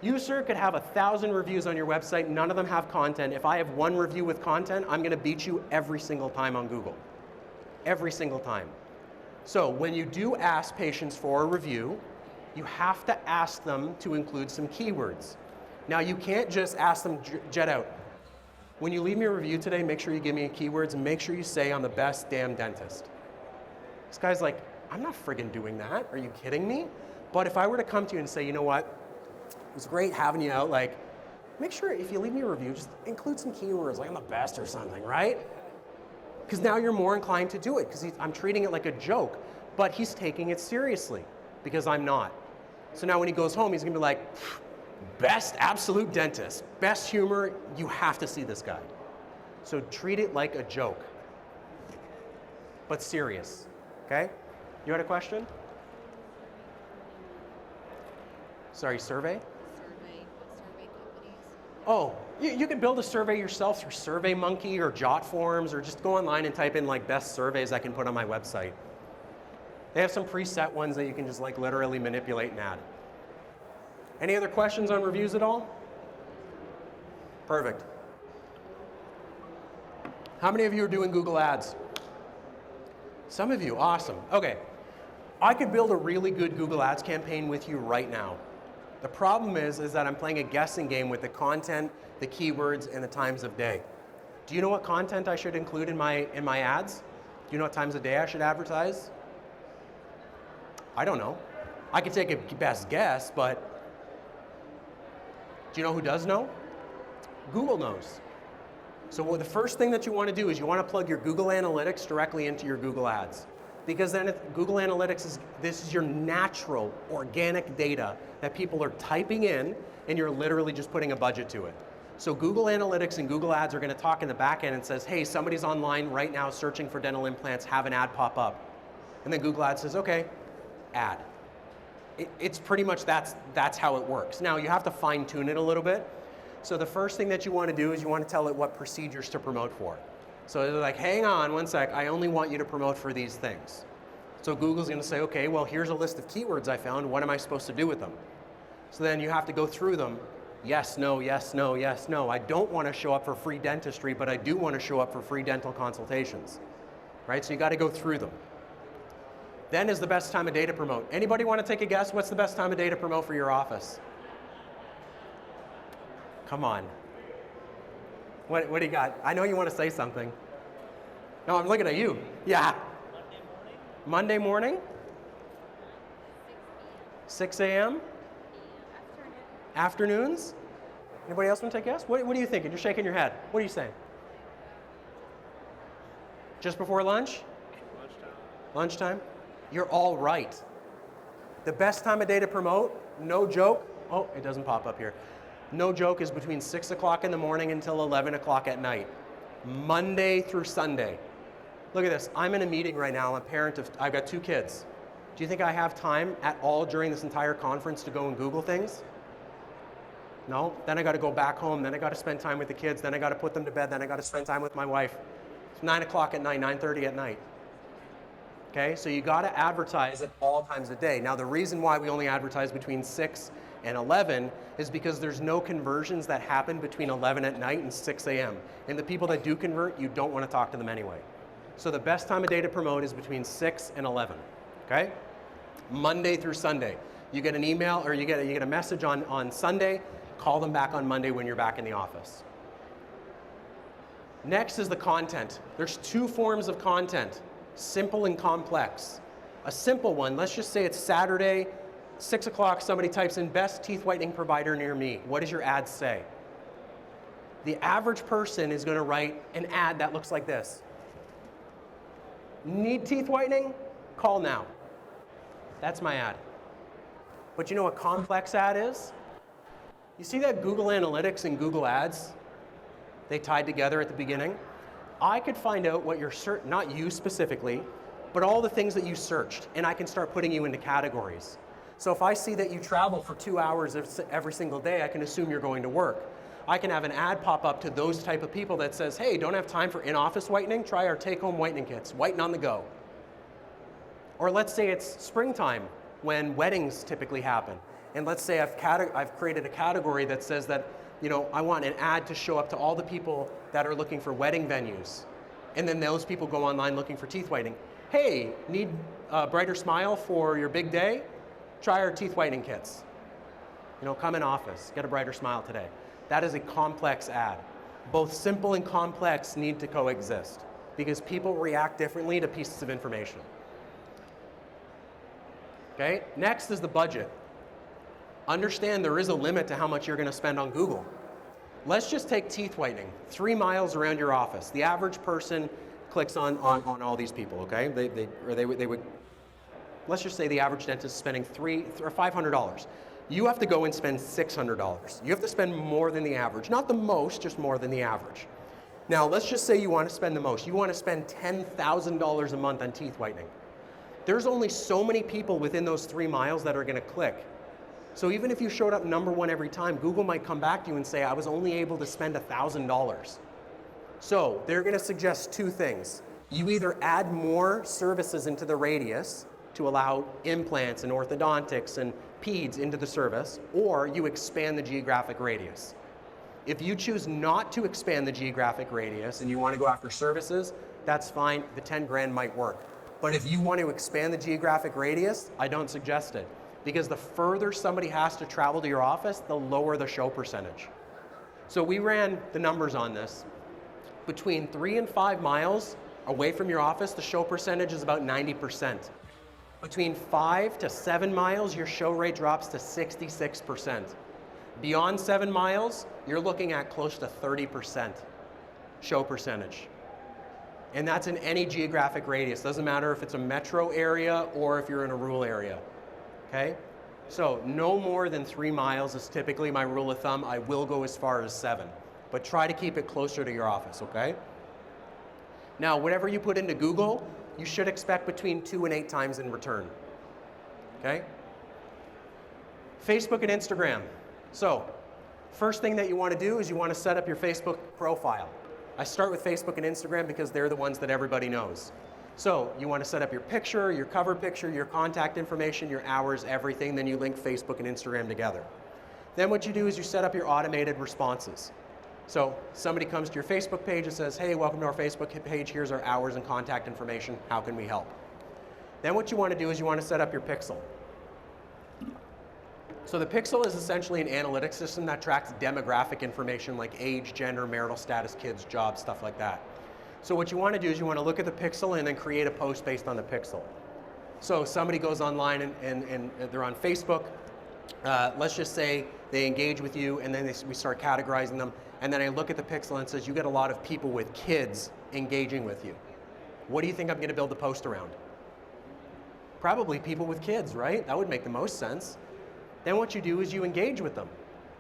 You, sir, could have 1,000 reviews on your website, none of them have content. If I have 1 review with content, I'm going to beat you every single time on Google. Every single time. So when you do ask patients for a review, you have to ask them to include some keywords. Now, you can't just ask them jet out. When you leave me a review today, make sure you give me keywords and make sure you say I'm the best damn dentist. This guy's like, I'm not friggin' doing that. Are you kidding me? But if I were to come to you and say, you know what, it was great having you out, like, make sure if you leave me a review, just include some keywords, like I'm the best or something, right? Because now you're more inclined to do it, because I'm treating it like a joke, but he's taking it seriously, because I'm not. So now when he goes home, he's gonna be like, best absolute dentist, best humor, you have to see this guy. So treat it like a joke, but serious, okay? You had a question? Sorry, survey? Survey companies. Oh, you can build a survey yourself through SurveyMonkey or JotForms, or just go online and type in like best surveys I can put on my website. They have some preset ones that you can just like literally manipulate and add. Any other questions on reviews at all? Perfect. How many of you are doing Google Ads? Some of you, awesome. Okay, I could build a really good Google Ads campaign with you right now. The problem is that I'm playing a guessing game with the content, the keywords, and the times of day. Do you know what content I should include in my ads? Do you know what times of day I should advertise? I don't know. I could take a best guess, but do you know who does know? Google knows. So the first thing that you want to do is you want to plug your Google Analytics directly into your Google Ads. Because then Google Analytics this is your natural, organic data that people are typing in, and you're literally just putting a budget to it. So Google Analytics and Google Ads are going to talk in the back end and says, hey, somebody's online right now searching for dental implants, have an ad pop up. And then Google Ads says, okay, ad. It's pretty much that's how it works. Now you have to fine tune it a little bit. So the first thing that you want to do is you want to tell it what procedures to promote for. So they're like, hang on one sec, I only want you to promote for these things. So Google's going to say, okay, well, here's a list of keywords I found. What am I supposed to do with them? So then you have to go through them. Yes, no, yes, no, yes, no. I don't want to show up for free dentistry, but I do want to show up for free dental consultations. Right? So you got to go through them. Then is the best time of day to promote. Anybody want to take a guess? What's the best time of day to promote for your office? Come on. What do you got? I know you want to say something. No, I'm looking at you. Yeah. Monday morning? 6 a.m.? Afternoons? Anybody else want to take a guess? What are you thinking? You're shaking your head. What are you saying? Just before lunch? Lunchtime? You're all right. The best time of day to promote, no joke. Oh, it doesn't pop up here. No joke is between 6 o'clock in the morning until 11 o'clock at night. Monday through Sunday. Look at this. I'm in a meeting right now. I'm a parent of, I've got 2 kids. Do you think I have time at all during this entire conference to go and Google things? No? Then I got to go back home. Then I got to spend time with the kids. Then I got to put them to bed. Then I got to spend time with my wife. It's 9 o'clock at night, 9:30 at night. Okay, so you got to advertise at all times of day. Now the reason why we only advertise between 6 And 11 is because there's no conversions that happen between 11 at night and 6 a.m. And the people that do convert, you don't want to talk to them anyway. So the best time of day to promote is between 6 and 11, okay? Monday through Sunday. You get an email or you get a message on Sunday, call them back on Monday when you're back in the office. Next is the content. There's two forms of content, simple and complex. A simple one, let's just say it's Saturday, 6 o'clock, somebody types in best teeth whitening provider near me. What does your ad say? The average person is going to write an ad that looks like this. Need teeth whitening? Call now. That's my ad. But you know what complex ad is? You see that Google Analytics and Google Ads? They tied together at the beginning. I could find out what you're not you specifically, but all the things that you searched, and I can start putting you into categories. So if I see that you travel for 2 hours every single day, I can assume you're going to work. I can have an ad pop up to those type of people that says, hey, don't have time for in-office whitening? Try our take-home whitening kits, whiten on the go. Or let's say it's springtime when weddings typically happen. And let's say I've created a category that says that, you know, I want an ad to show up to all the people that are looking for wedding venues. And then those people go online looking for teeth whitening. Hey, need a brighter smile for your big day? Try our teeth whitening kits. You know, come in office, get a brighter smile today. That is a complex ad. Both simple and complex need to coexist because people react differently to pieces of information. Okay, next is the budget. Understand there is a limit to how much you're going to spend on Google. Let's just take teeth whitening, 3 miles around your office. The average person clicks on all these people, okay? They would, let's just say the average dentist is spending $300 or $500. You have to go and spend $600. You have to spend more than the average. Not the most, just more than the average. Now, let's just say you want to spend the most. You want to spend $10,000 a month on teeth whitening. There's only so many people within those 3 miles that are going to click. So even if you showed up number one every time, Google might come back to you and say, I was only able to spend $1,000. So they're going to suggest two things. You either add more services into the radius to allow implants and orthodontics and peds into the service, or you expand the geographic radius. If you choose not to expand the geographic radius and you want to go after services, that's fine. The 10 grand might work. But if you want to expand the geographic radius, I don't suggest it. Because the further somebody has to travel to your office, the lower the show percentage. So we ran the numbers on this. Between 3 and 5 miles away from your office, the show percentage is about 90%. Between 5 to 7 miles, your show rate drops to 66%. Beyond 7 miles, you're looking at close to 30% show percentage. And that's in any geographic radius. Doesn't matter if it's a metro area or if you're in a rural area. Okay? So no more than 3 miles is typically my rule of thumb. I will go as far as 7, but try to keep it closer to your office, okay? Now, whatever you put into Google, you should expect between 2 and 8 times in return, okay? Facebook and Instagram. So, first thing that you want to do is you want to set up your Facebook profile. I start with Facebook and Instagram because they're the ones that everybody knows. So you want to set up your picture, your cover picture, your contact information, your hours, everything, then you link Facebook and Instagram together. Then what you do is you set up your automated responses. So somebody comes to your Facebook page and says, hey, welcome to our Facebook page, here's our hours and contact information, how can we help? Then what you want to do is you want to set up your pixel. So the pixel is essentially an analytics system that tracks demographic information like age, gender, marital status, kids, jobs, stuff like that. So what you want to do is you want to look at the pixel and then create a post based on the pixel. So somebody goes online and they're on Facebook. Let's just say they engage with you and then we start categorizing them. And then I look at the pixel and it says, you get a lot of people with kids engaging with you. What do you think I'm going to build the post around? Probably people with kids, right? That would make the most sense. Then what you do is you engage with them.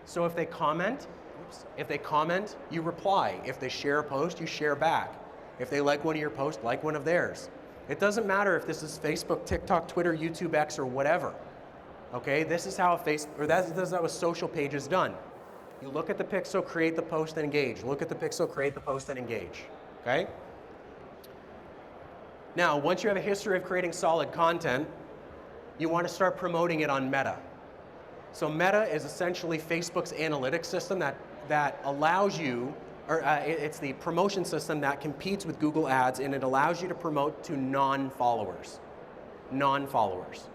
So if they comment, you reply. If they share a post, you share back. If they like one of your posts, like one of theirs. It doesn't matter if this is Facebook, TikTok, Twitter, YouTube, X, or whatever. Okay, this is how this is how a social page is done. You look at the pixel, create the post, and engage. Look at the pixel, create the post, and engage. Okay? Now, once you have a history of creating solid content, you want to start promoting it on Meta. So Meta is essentially Facebook's analytics system that allows you, or it's the promotion system that competes with Google Ads, and it allows you to promote to non-followers. Non-followers.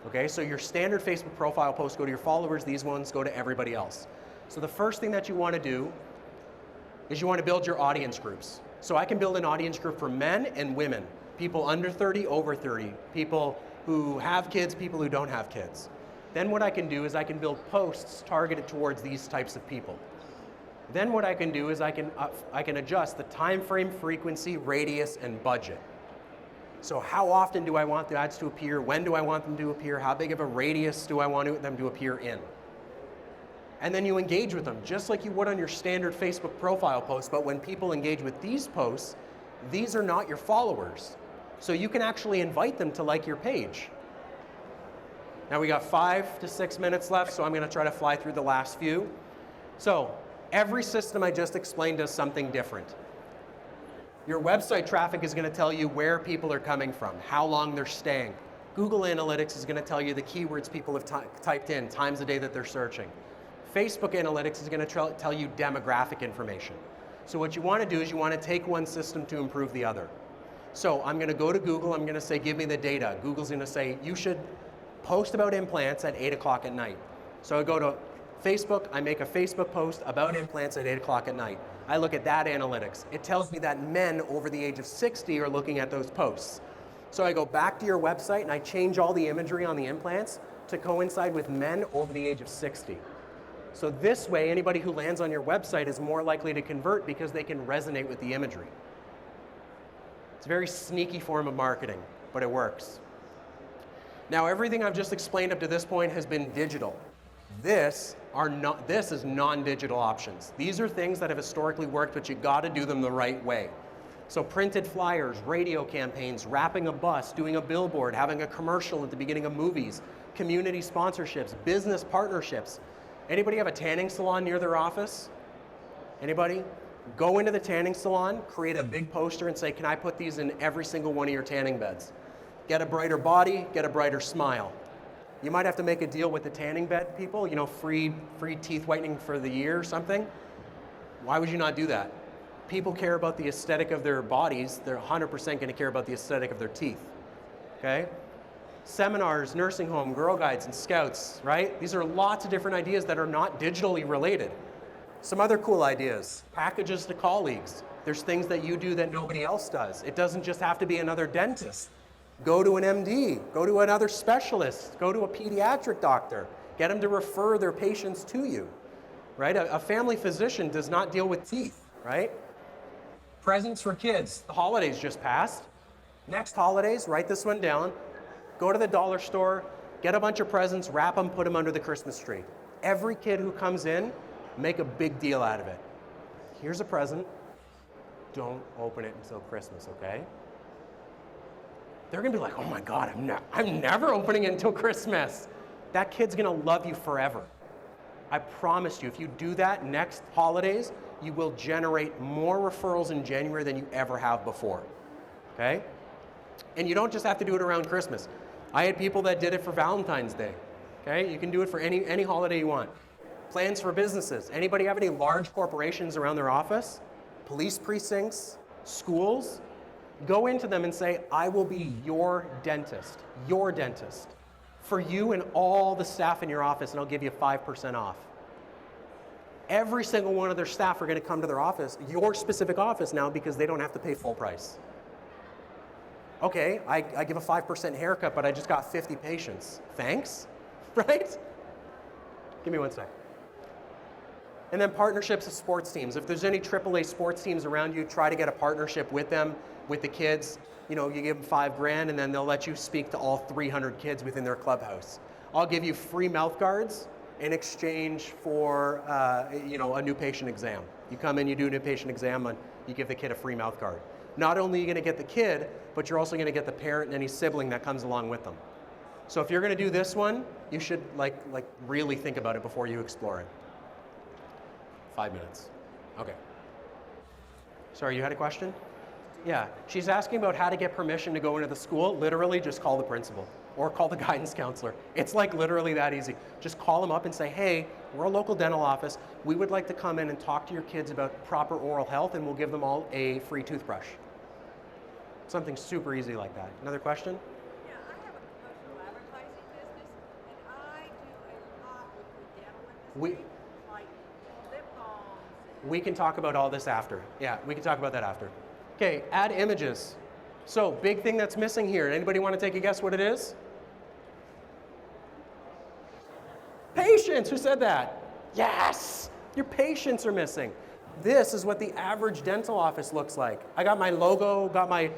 Okay, so your standard Facebook profile posts go to your followers, these ones go to everybody else. So the first thing that you want to do is you want to build your audience groups. So I can build an audience group for men and women, people under 30, over 30, people who have kids, people who don't have kids. Then what I can do is I can build posts targeted towards these types of people. Then what I can do is I can adjust the time frame, frequency, radius, and budget. So how often do I want the ads to appear? When do I want them to appear? How big of a radius do I want them to appear in? And then you engage with them, just like you would on your standard Facebook profile post, but when people engage with these posts, these are not your followers. So you can actually invite them to like your page. Now we got 5 to 6 minutes left, so I'm gonna try to fly through the last few. So every system I just explained does something different. Your website traffic is going to tell you where people are coming from, how long they're staying. Google Analytics is going to tell you the keywords people have typed in, times a day that they're searching. Facebook Analytics is going to tell you demographic information. So what you want to do is you want to take one system to improve the other. So I'm going to go to Google, I'm going to say, give me the data. Google's going to say, you should post about implants at 8 o'clock at night. So I go to Facebook, I make a Facebook post about implants at 8 o'clock at night. I look at that analytics. It tells me that men over the age of 60 are looking at those posts. So I go back to your website and I change all the imagery on the implants to coincide with men over the age of 60. So this way, anybody who lands on your website is more likely to convert because they can resonate with the imagery. It's a very sneaky form of marketing, but it works. Now, everything I've just explained up to this point has been digital. This is non-digital options. These are things that have historically worked, but you gotta do them the right way. So printed flyers, radio campaigns, wrapping a bus, doing a billboard, having a commercial at the beginning of movies, community sponsorships, business partnerships. Anybody have a tanning salon near their office? Anybody? Go into the tanning salon, create a big poster and say, can I put these in every single one of your tanning beds? Get a brighter body, get a brighter smile. You might have to make a deal with the tanning bed people, you know, free teeth whitening for the year or something. Why would you not do that? People care about the aesthetic of their bodies. They're 100% going to care about the aesthetic of their teeth, okay? Seminars, nursing home, Girl Guides, and Scouts, right? These are lots of different ideas that are not digitally related. Some other cool ideas, packages to colleagues. There's things that you do that nobody else does. It doesn't just have to be another dentist. Go to an MD, go to another specialist, go to a pediatric doctor, get them to refer their patients to you, right? A family physician does not deal with teeth, right? Presents for kids. The holidays just passed. Next holidays, write this one down. Go to the dollar store, get a bunch of presents, wrap them, put them under the Christmas tree. Every kid who comes in, make a big deal out of it. Here's a present. Don't open it until Christmas, okay? They're gonna be like, oh my God, I'm never opening it until Christmas. That kid's gonna love you forever. I promise you, if you do that next holidays, you will generate more referrals in January than you ever have before, okay? And you don't just have to do it around Christmas. I had people that did it for Valentine's Day, okay? You can do it for any holiday you want. Plans for businesses. Anybody have any large corporations around their office? Police precincts, schools? Go into them and say, I will be your dentist, for you and all the staff in your office, and I'll give you 5% off. Every single one of their staff are going to come to their office, your specific office now, because they don't have to pay full price. Okay, I give a 5% haircut, but I just got 50 patients. Thanks, right? Give me one sec. And then partnerships with sports teams. If there's any AAA sports teams around you, try to get a partnership with them, with the kids. You know, you give them $5,000 and then they'll let you speak to all 300 kids within their clubhouse. I'll give you free mouth guards in exchange for, a new patient exam. You come in, you do a new patient exam, and you give the kid a free mouth guard. Not only are you gonna get the kid, but you're also gonna get the parent and any sibling that comes along with them. So if you're gonna do this one, you should really think about it before you explore it. 5 minutes. Okay. Sorry, you had a question? Yeah. She's asking about how to get permission to go into the school. Literally, just call the principal. or call the guidance counselor. It's like literally that easy. Just call them up and say, hey, we're a local dental office. We would like to come in and talk to your kids about proper oral health, and we'll give them all a free toothbrush. Something super easy like that. Another question? Yeah, I have a commercial advertising business, and I do a lot with the dental industry, like lip balms. We can talk about all this after. Yeah, we can talk about that after. Okay, add images. So, big thing that's missing here. Anybody want to take a guess what it is? Patience. Who said that? Yes! Your patients are missing. This is what the average dental office looks like. I got my logo, got my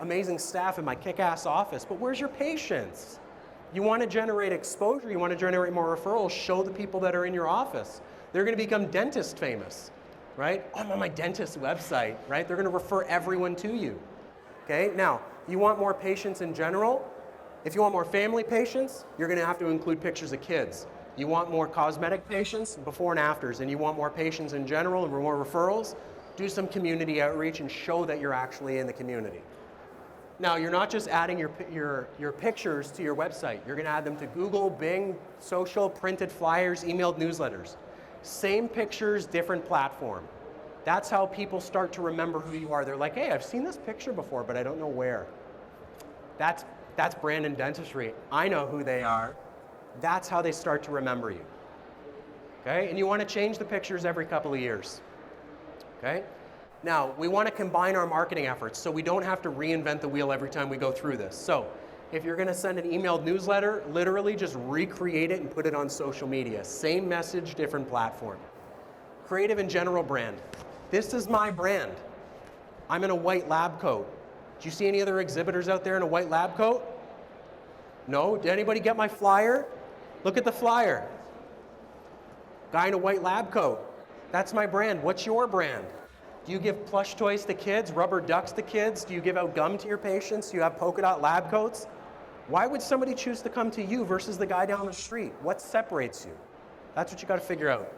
amazing staff in my kick-ass office, but where's your patience? You want to generate exposure, you want to generate more referrals, show the people that are in your office. They're going to become dentist famous, right? Oh, I'm on my dentist website, right? They're going to refer everyone to you. Okay, now, you want more patients in general? If you want more family patients, you're going to have to include pictures of kids. You want more cosmetic patients, before and afters, and you want more patients in general and more referrals, do some community outreach and show that you're actually in the community. Now, you're not just adding your pictures to your website. You're going to add them to Google, Bing, social, printed flyers, emailed newsletters. Same pictures, different platform. That's how people start to remember who you are. They're like, hey, I've seen this picture before, but I don't know where. That's Brandon Dentistry. I know who they are. That's how they start to remember you. Okay? And you want to change the pictures every couple of years. Okay? Now, we want to combine our marketing efforts so we don't have to reinvent the wheel every time we go through this. So, if you're going to send an emailed newsletter, literally just recreate it and put it on social media. Same message, different platform. Creative and general brand. This is my brand. I'm in a white lab coat. Do you see any other exhibitors out there in a white lab coat? No? Did anybody get my flyer? Look at the flyer. Guy in a white lab coat. That's my brand. What's your brand? Do you give plush toys to kids, rubber ducks to kids? Do you give out gum to your patients? Do you have polka dot lab coats? Why would somebody choose to come to you versus the guy down the street? What separates you? That's what you got to figure out.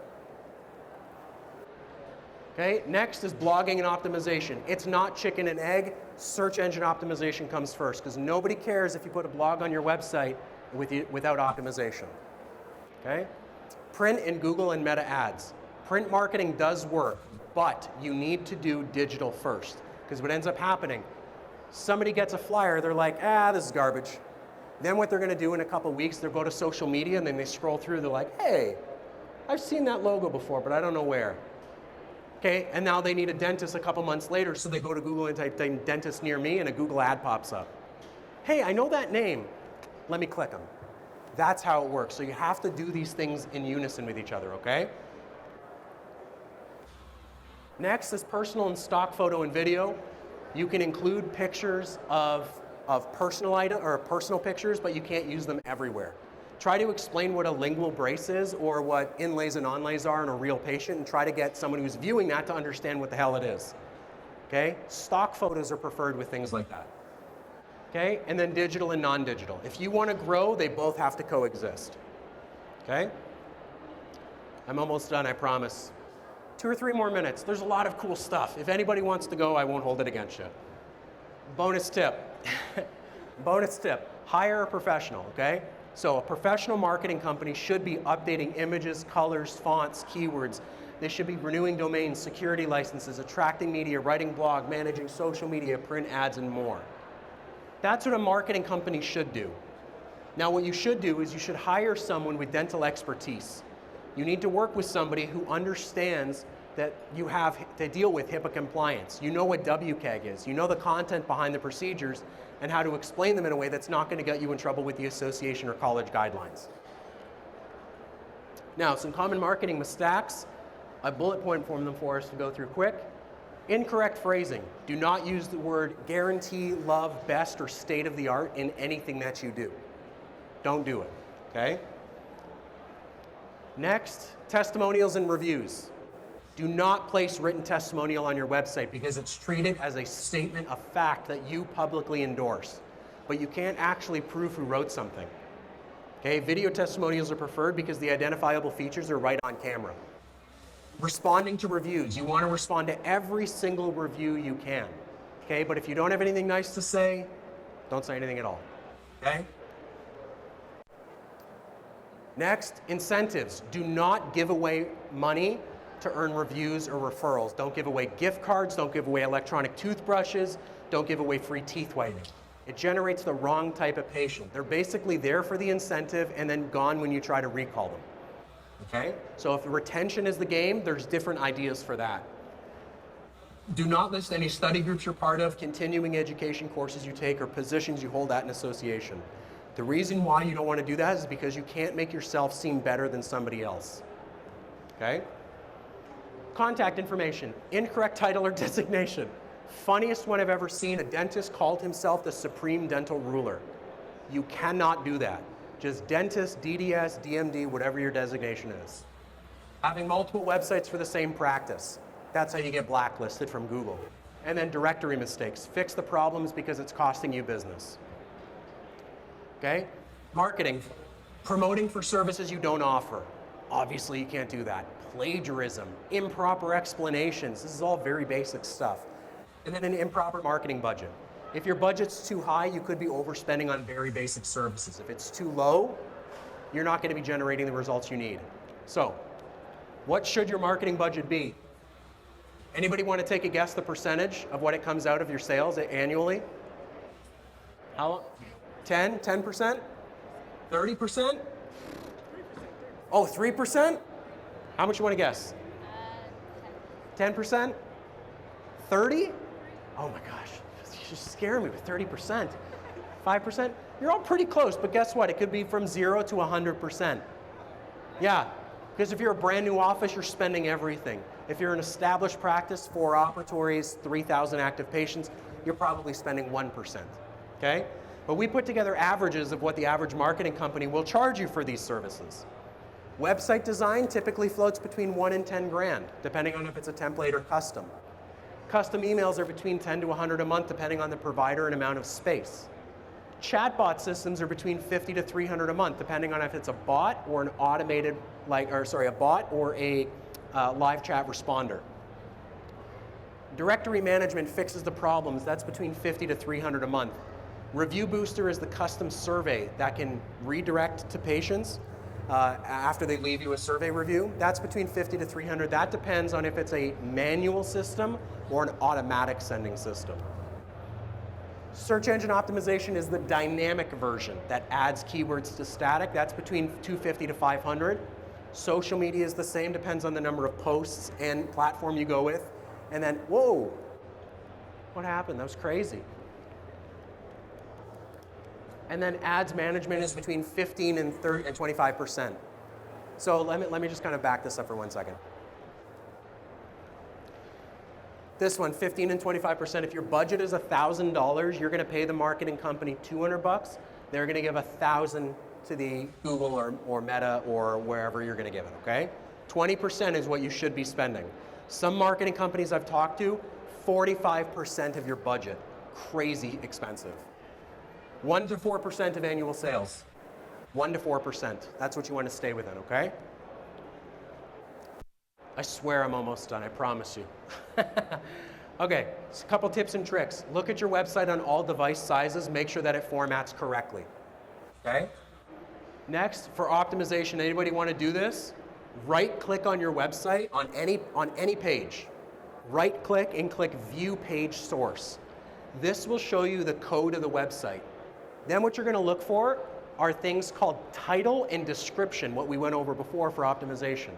Okay, next is blogging and optimization. It's not chicken and egg. Search engine optimization comes first because nobody cares if you put a blog on your website without optimization. Okay? Print and Google and Meta ads. Print marketing does work, but you need to do digital first because what ends up happening, somebody gets a flyer, they're like, this is garbage. Then what they're going to do in a couple weeks, they'll go to social media and then they scroll through, they're like, hey, I've seen that logo before, but I don't know where. Okay, and now they need a dentist a couple months later, so they go to Google and type in dentist near me, and a Google ad pops up. Hey, I know that name. Let me click them. That's how it works. So you have to do these things in unison with each other, okay? Next is personal and stock photo and video. You can include pictures of personal item or personal pictures, but you can't use them everywhere. Try to explain what a lingual brace is or what inlays and onlays are in a real patient and try to get someone who's viewing that to understand what the hell it is. Okay? Stock photos are preferred with things like that. Okay? And then digital and non-digital. If you want to grow, they both have to coexist. Okay? I'm almost done, I promise. 2 or 3 more minutes. There's a lot of cool stuff. If anybody wants to go, I won't hold it against you. Bonus tip. Bonus tip. Hire a professional, okay? So a professional marketing company should be updating images, colors, fonts, keywords. They should be renewing domains, security licenses, attracting media, writing blog, managing social media, print ads, and more. That's what a marketing company should do. Now what you should do is you should hire someone with dental expertise. You need to work with somebody who understands that you have to deal with HIPAA compliance. You know what WCAG is. You know the content behind the procedures and how to explain them in a way that's not going to get you in trouble with the association or college guidelines. Now, some common marketing mistakes. I bullet point form them for us to go through quick. Incorrect phrasing. Do not use the word guarantee, love, best, or state of the art in anything that you do. Don't do it, okay? Next, testimonials and reviews. Do not place written testimonial on your website because it's treated as a statement of fact that you publicly endorse. But you can't actually prove who wrote something. Okay, video testimonials are preferred because the identifiable features are right on camera. Responding to reviews. You want to respond to every single review you can. Okay, but if you don't have anything nice to say, don't say anything at all. Okay? Next, incentives. Do not give away money to earn reviews or referrals. Don't give away gift cards, don't give away electronic toothbrushes, don't give away free teeth whitening. It generates the wrong type of patient. They're basically there for the incentive and then gone when you try to recall them. Okay? So if retention is the game, there's different ideas for that. Do not list any study groups you're part of, continuing education courses you take, or positions you hold at an association. The reason why you don't want to do that is because you can't make yourself seem better than somebody else. Okay? Contact information, incorrect title or designation. Funniest one I've ever seen, a dentist called himself the supreme dental ruler. You cannot do that. Just dentist, DDS, DMD, whatever your designation is. Having multiple websites for the same practice. That's how you get blacklisted from Google. And then directory mistakes. Fix the problems because it's costing you business. Okay? Marketing. Promoting for services you don't offer. Obviously you can't do that. Plagiarism. Improper explanations. This is all very basic stuff. And then an improper marketing budget. If your budget's too high, you could be overspending on very basic services. If it's too low, you're not going to be generating the results you need. So, what should your marketing budget be? Anybody want to take a guess the percentage of what it comes out of your sales annually? How? 10%? 30%? Oh, 3%? How much you want to guess? 10%? 30? Oh my gosh, you just scare me with 30%. 5%? You're all pretty close, but guess what? It could be from 0 to 100%. Yeah, because if you're a brand new office, you're spending everything. If you're an established practice, 4 operatories, 3,000 active patients, you're probably spending 1%, okay? But we put together averages of what the average marketing company will charge you for these services. Website design typically floats between 1 and 10 grand, depending on if it's a template or custom. Custom emails are between 10 to 100 a month, depending on the provider and amount of space. Chatbot systems are between 50 to 300 a month, depending on if it's a bot or an automated, a bot or a live chat responder. Directory management fixes the problems. That's between 50 to 300 a month. Review Booster is the custom survey that can redirect to patients after they leave you a survey review. That's between 50 to 300. That depends on if it's a manual system or an automatic sending system. Search engine optimization is the dynamic version that adds keywords to static. That's between 250 to 500. Social media is the same, depends on the number of posts and platform you go with. And then, whoa, what happened? That was crazy. And then ads management is between 15 and 25%. So let me just kind of back this up for 1 second. This one, 15 and 25%. If your budget is $1,000, you're going to pay the marketing company $200. They're going to give $1,000 to the Google or Meta or wherever you're going to give it, okay? 20% is what you should be spending. Some marketing companies I've talked to, 45% of your budget. Crazy expensive. 1 to 4% of annual sales. 1 to 4%. That's what you want to stay within, okay? I swear I'm almost done, I promise you. Okay, so a couple tips and tricks. Look at your website on all device sizes, make sure that it formats correctly. Okay? Next, for optimization, anybody want to do this? Right-click on your website on any page. Right-click and click View Page Source. This will show you the code of the website. Then what you're going to look for are things called title and description, what we went over before for optimization.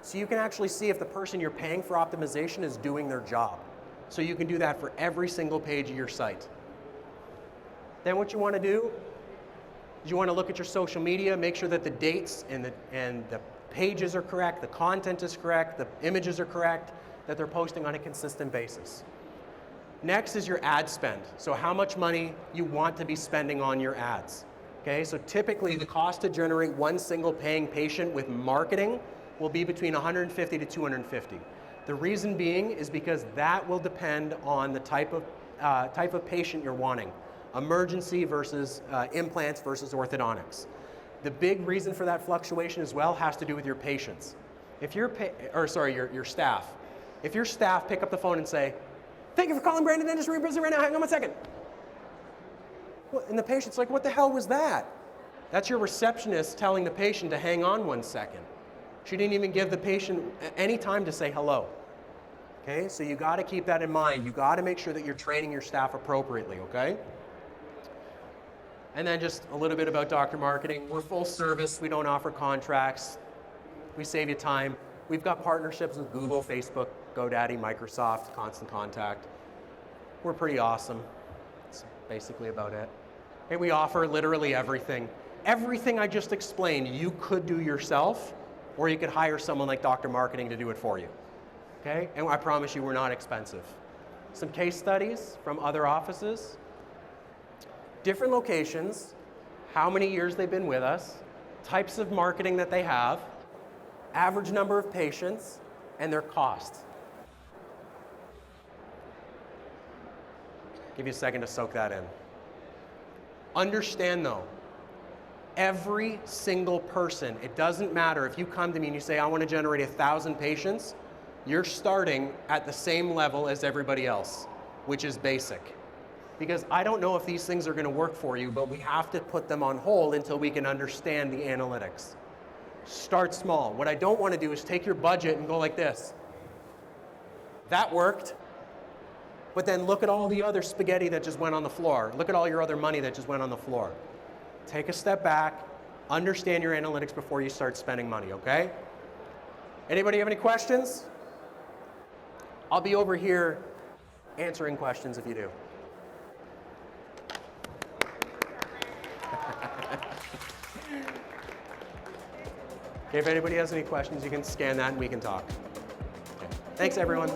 So you can actually see if the person you're paying for optimization is doing their job. So you can do that for every single page of your site. Then what you want to do is you want to look at your social media, make sure that the dates and the pages are correct, the content is correct, the images are correct, that they're posting on a consistent basis. Next is your ad spend. So how much money you want to be spending on your ads. Okay, so typically the cost to generate one single paying patient with marketing will be between 150 to 250. The reason being is because that will depend on the type of patient you're wanting. Emergency versus implants versus orthodontics. The big reason for that fluctuation as well has to do with your patients. If your staff. If your staff pick up the phone and say, "Thank you for calling Brandon Dentistry, we're busy right now, hang on 1 second." Well, and the patient's like, "What the hell was that?" That's your receptionist telling the patient to hang on 1 second. She didn't even give the patient any time to say hello. Okay, so you got to keep that in mind. You got to make sure that you're training your staff appropriately, okay? And then just a little bit about doctor marketing. We're full service. We don't offer contracts. We save you time. We've got partnerships with Google, Facebook, GoDaddy, Microsoft, Constant Contact. We're pretty awesome. That's basically about it. Okay, we offer literally everything. Everything I just explained, you could do yourself, or you could hire someone like Doctor Marketing to do it for you. Okay? And I promise you, we're not expensive. Some case studies from other offices. Different locations, how many years they've been with us, types of marketing that they have, average number of patients, and their cost. Give you a second to soak that in. Understand though, every single person, it doesn't matter if you come to me and you say, I want to generate 1,000 patients, you're starting at the same level as everybody else, which is basic. Because I don't know if these things are going to work for you, but we have to put them on hold until we can understand the analytics. Start small. What I don't want to do is take your budget and go like this. That worked, but then look at all the other spaghetti that just went on the floor. Look at all your other money that just went on the floor. Take a step back, understand your analytics before you start spending money, okay? Anybody have any questions? I'll be over here answering questions if you do. Okay, if anybody has any questions, you can scan that and we can talk. Okay. Thanks, everyone.